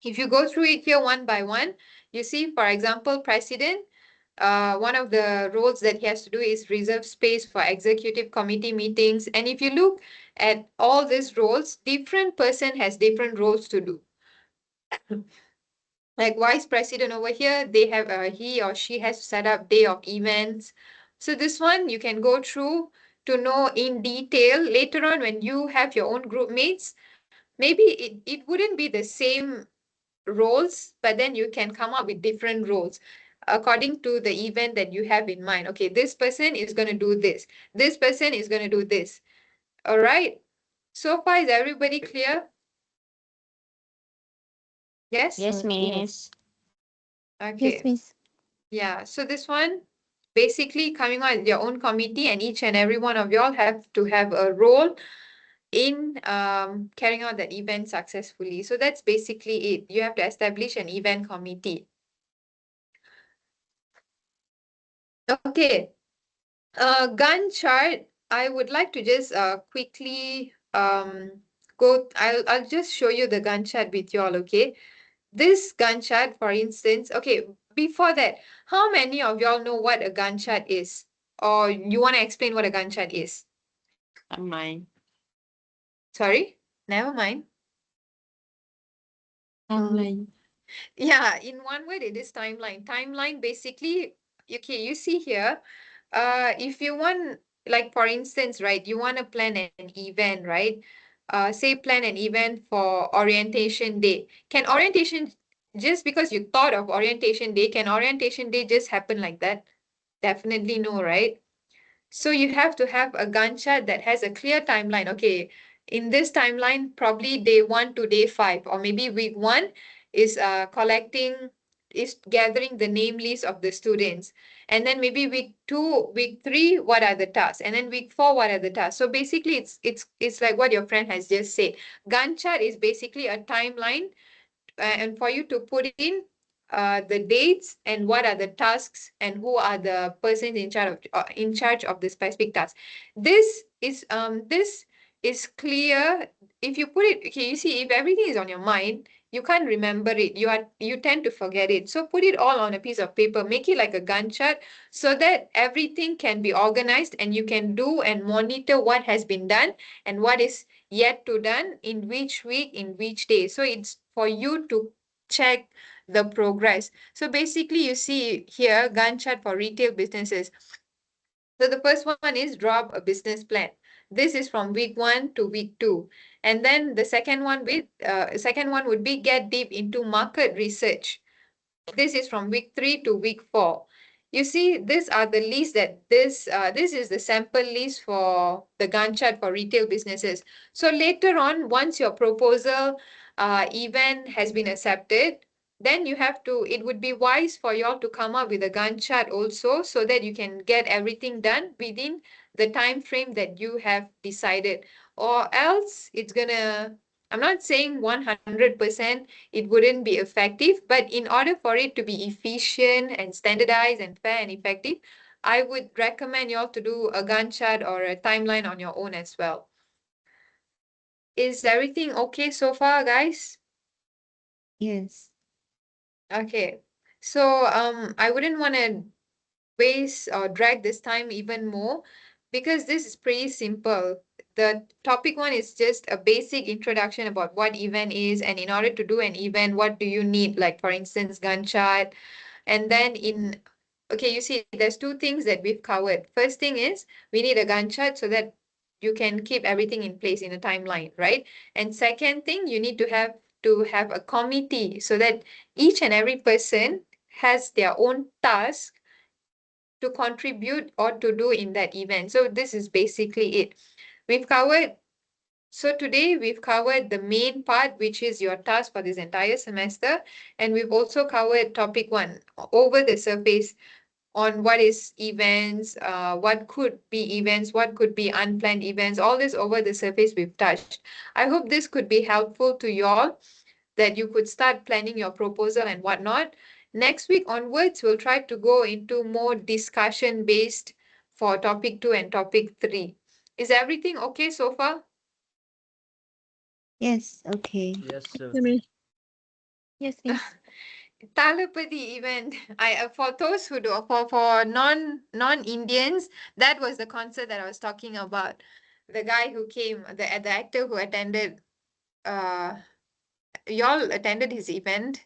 If you go through it here one by one, you see, for example, president, one of the roles that he has to do is reserve space for executive committee meetings. And if you look at all these roles, different person has different roles to do. Like vice president over here, they have he or she has to set up day of events. So this one you can go through to know in detail. Later on, when you have your own group mates, maybe it wouldn't be the same roles, but then you can come up with different roles according to the event that you have in mind. Okay, this person is going to do this. This person is going to do this. All right. So far, is everybody clear? Yes? Yes, Yes. miss. Yes, Okay. miss. Yeah. So this one, basically coming out with your own committee, and each and every one of y'all have to have a role in carrying out that event successfully. So that's basically it. You have to establish an event committee. Okay. Gun chart, I would like to just quickly I'll just show you the gun chart with you all, okay? This gun chart, for instance, okay, before that, how many of y'all know what a gun chart is? Or you want to explain what a gun chart is? Mine. Sorry? Never mind. Timeline. Yeah, in one word, it is timeline. Timeline basically, okay, you see here, if you want, like for instance, right, you want to plan an event, right? Say plan an event for orientation day. Can orientation, just because you thought of orientation day, can orientation day just happen like that? Definitely no, right? So you have to have a Gantt chart that has a clear timeline. Okay, in this timeline, probably day 1 to day 5, or maybe week 1 is is gathering the name list of the students. And then maybe week 2, week 3, what are the tasks? And then week 4, what are the tasks? So basically it's like what your friend has just said. Gantt chart is basically a timeline and for you to put in the dates and what are the tasks and who are the persons in charge of the specific task. This is clear. If you put it, okay, you see, if everything is on your mind, you can't remember it. You tend to forget it. So put it all on a piece of paper. Make it like a Gantt chart so that everything can be organized and you can do and monitor what has been done and what is yet to done in which week, in which day. So it's for you to check the progress. So basically, you see here, Gantt chart for retail businesses. So the first one is drop a business plan. This is from week 1 to week 2. And then the second one would be get deep into market research. This is from week 3 to week 4. You see, these are the list this is the sample list for the Gantt chart for retail businesses. So later on, once your proposal event has been accepted, then it would be wise for you all to come up with a Gantt chart also so that you can get everything done within the time frame that you have decided. Or else I'm not saying 100% it wouldn't be effective. But in order for it to be efficient and standardized and fair and effective, I would recommend you all to do a Gantt chart or a timeline on your own as well. Is everything okay so far, guys? Yes. Okay. So I wouldn't want to waste or drag this time even more because this is pretty simple. The topic one is just a basic introduction about what event is, and in order to do an event, what do you need? Like for instance, Gantt chart. And then okay, you see, there's two things that we've covered. First thing is we need a Gantt chart so that you can keep everything in place in a timeline, right? And second thing, you need to have a committee so that each and every person has their own task to contribute or to do in that event. So this is basically it. We've covered, so today we've covered the main part, which is your task for this entire semester. And we've also covered topic one, over the surface, on what is events, what could be events, what could be unplanned events, all this over the surface we've touched. I hope this could be helpful to you all, that you could start planning your proposal and whatnot. Next week onwards, we'll try to go into more discussion based for topic two and topic three. Is everything okay so far? Yes. Okay. Yes, sir. Yeah, miss. Yes, miss. Talapati event. For those who do, for non-Indians, that was the concert that I was talking about. The guy who came, the actor who attended. Uh, y'all attended his event.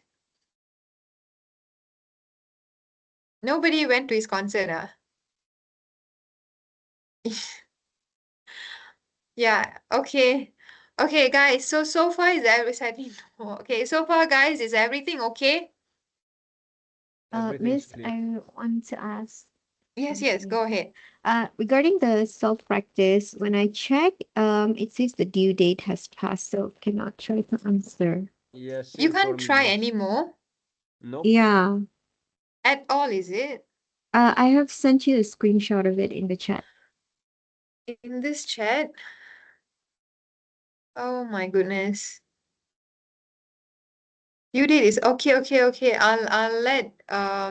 Nobody went to his concert, ah. Yeah. Okay. Okay, guys. So far is everything. Okay. So far, guys, is everything okay? Everything's Miss, clear. I want to ask Yes. Yes. something. Go ahead. Regarding the self-practice, when I check, it says the due date has passed, so cannot try to answer. Yeah, You same for can't me, try miss. anymore Nope. Yeah. at all, is it? I have sent you a screenshot of it in the chat. In this chat? Oh my goodness. You did is okay, okay, okay. I'll let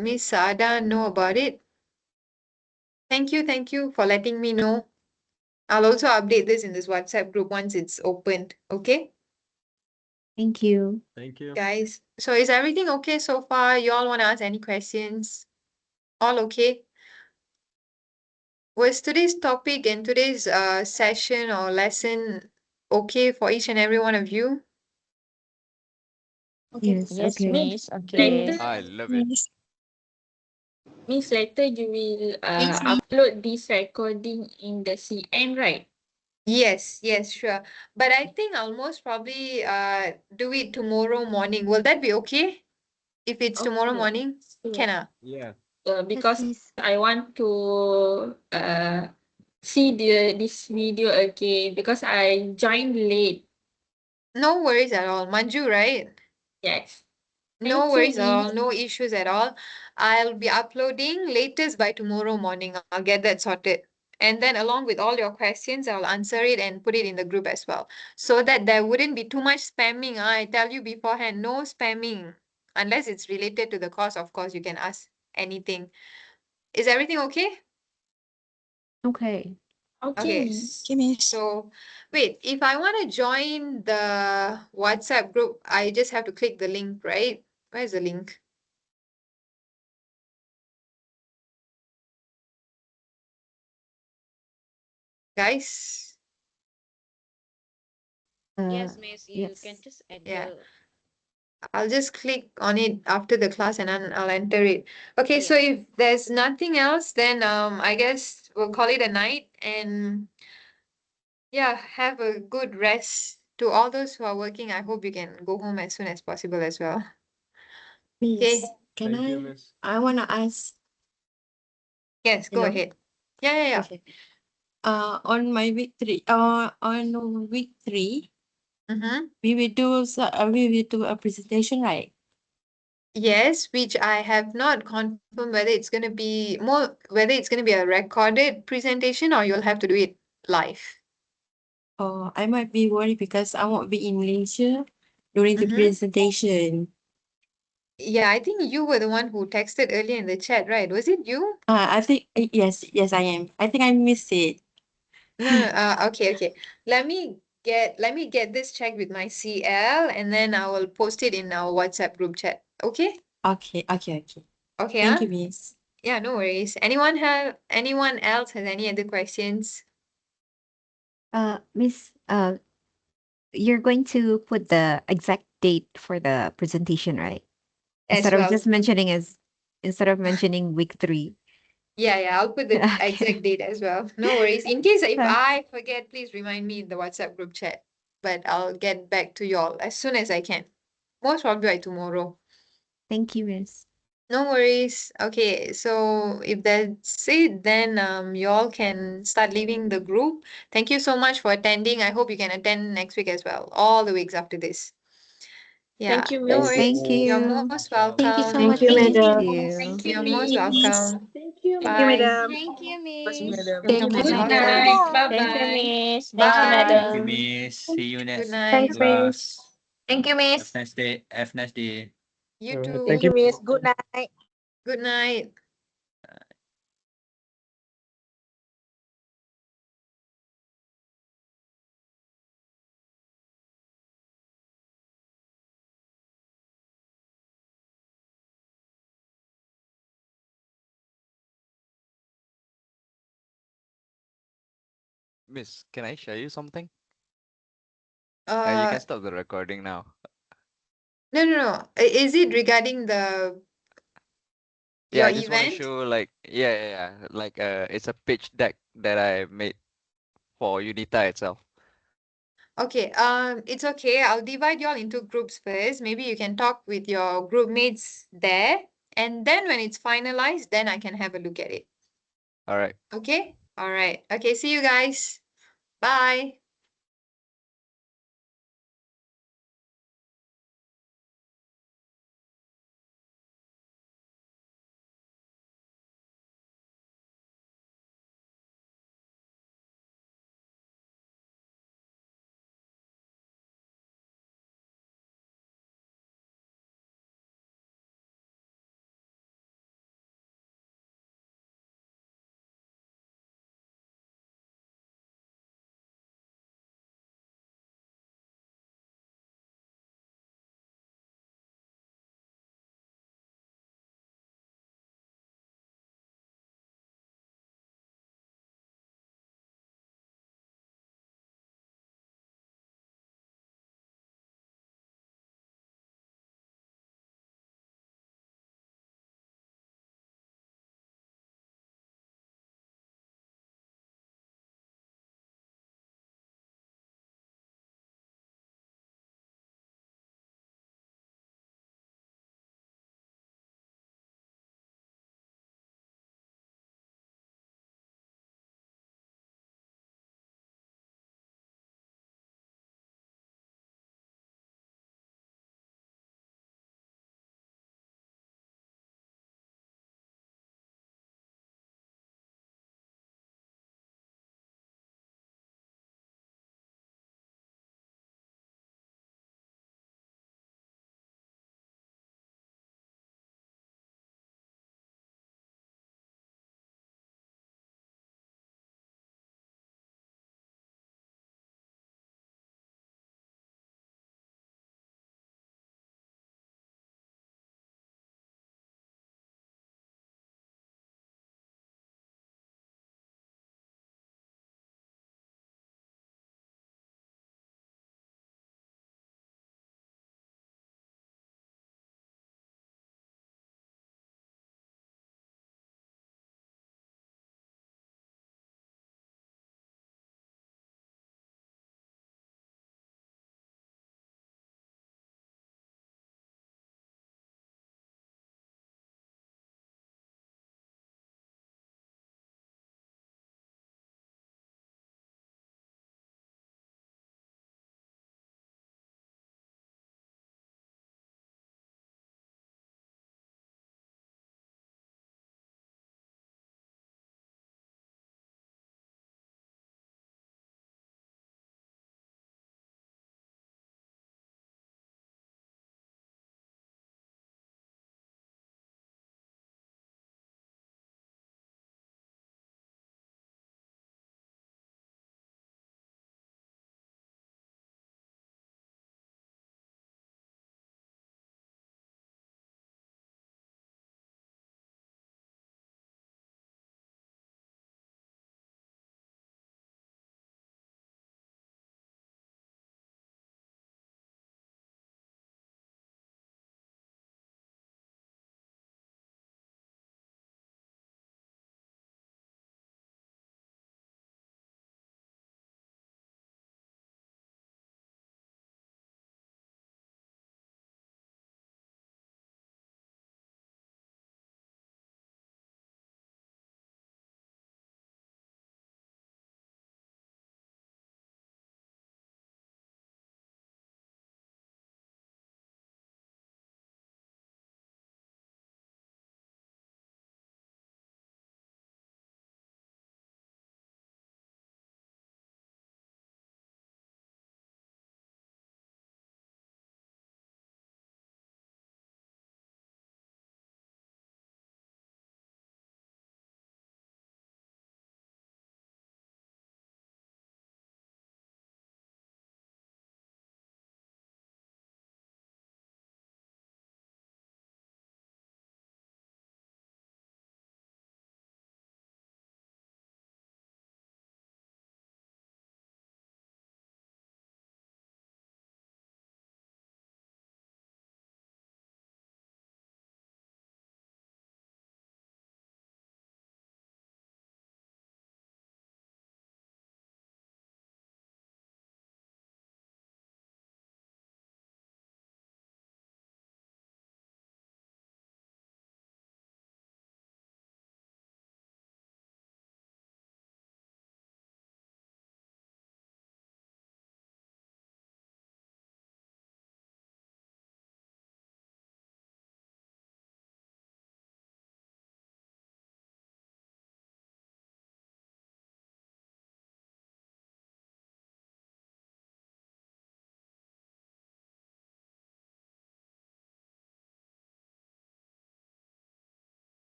Miss Sada know about it. Thank you for letting me know. I'll also update this in this WhatsApp group once it's opened. Okay, Thank you. Thank you. guys. So is everything okay so far? You all want to ask any questions? All okay? Was today's topic and today's session or lesson okay for each and every one of you? Okay. Yes, Yes, okay. miss. Okay. Later, I love it. Miss. Miss, later you will Yes, miss. upload this recording in the CN, right? Yes, yes, sure. But I think I'll most probably do it tomorrow morning. Will that be okay? If it's tomorrow Okay. morning? So, Can I? Yeah. Yes, because miss. I want to see this video again because I joined late. No worries at all. Manju, right? Yes. No Thank you, worries at all. Miss. No issues at all. I'll be uploading latest by tomorrow morning. I'll get that sorted. And then along with all your questions, I'll answer it and put it in the group as well. So that there wouldn't be too much spamming. I tell you beforehand, no spamming. Unless it's related to the course, of course, you can ask anything. Is everything okay? Okay. Okay, Okay. Miss. Okay, miss. So wait, if I want to join the WhatsApp group, I just have to click the link, right? Where's the link? Guys? Yes, miss. You can Yes. just add Yeah. the I'll just click on it after the class and then I'll enter it. Okay, so yeah. if there's nothing else, then I guess we'll call it a night and yeah, have a good rest. To all those who are working, I hope you can go home as soon as possible as well. Okay, Miss, can Thank you, I? miss. I want to ask. yes, go Hello. ahead. Yeah, yeah, yeah. Okay. On my week 3, Mm-hmm. we will do a presentation, right? Yes, which I have not confirmed whether it's gonna be a recorded presentation or you'll have to do it live. Oh, I might be worried because I won't be in Malaysia during the Mm-hmm. presentation. Yeah, I think you were the one who texted earlier in the chat, right? Was it you? I think yes, I am. I think I missed it. No, no, okay, okay. Let me let me get this checked with my CL, and then I will post it in our WhatsApp group chat. Okay? Okay, okay, okay. Okay, Thank huh? you, Miss. Yeah, no worries. Anyone else has any other questions? Miss, you're going to put the exact date for the presentation, right? As Instead of well. just instead of mentioning week 3. Yeah, I'll put the Okay. exact date as well. No worries. In case if Okay. I forget, please remind me in the WhatsApp group chat. But I'll get back to y'all as soon as I can. Most probably by tomorrow. Thank you, Miss. No worries. Okay, so if that's it, then y'all can start leaving the group. Thank you so much for attending. I hope you can attend next week as well, all the weeks after this. Yeah, Thank you, no Thank Miss. worries. Thank you. You're you. most Thank you so Thank welcome. much, you, Thank Miss. madam. you. Thank you, You're most Miss. welcome. Thank you, Thank you, Bye. Miss. madam. Thank you, Much, Miss. madam. Thank You're you, most Good Miss. welcome. night. Bye Thank you, bye. Miss. Thank you, Bye. Thank you, Madam. Miss. See you Good next night. Thanks, miss. class. Thank you, Have Miss. a nice day. Have a nice day. You Alright, Thank thank too. you, you. Miss. Good night. Good night. Miss, can I show you something? You Uh, can stop the recording now. no. Is it regarding Yeah, your I just want to event? show like yeah. Like it's a pitch deck that I made for Unita itself. Okay, it's okay. I'll divide y'all into groups first. Maybe you can talk with your group mates there, and then when it's finalized, then I can have a look at it. All right. Okay? All right. Okay, see you guys. Bye.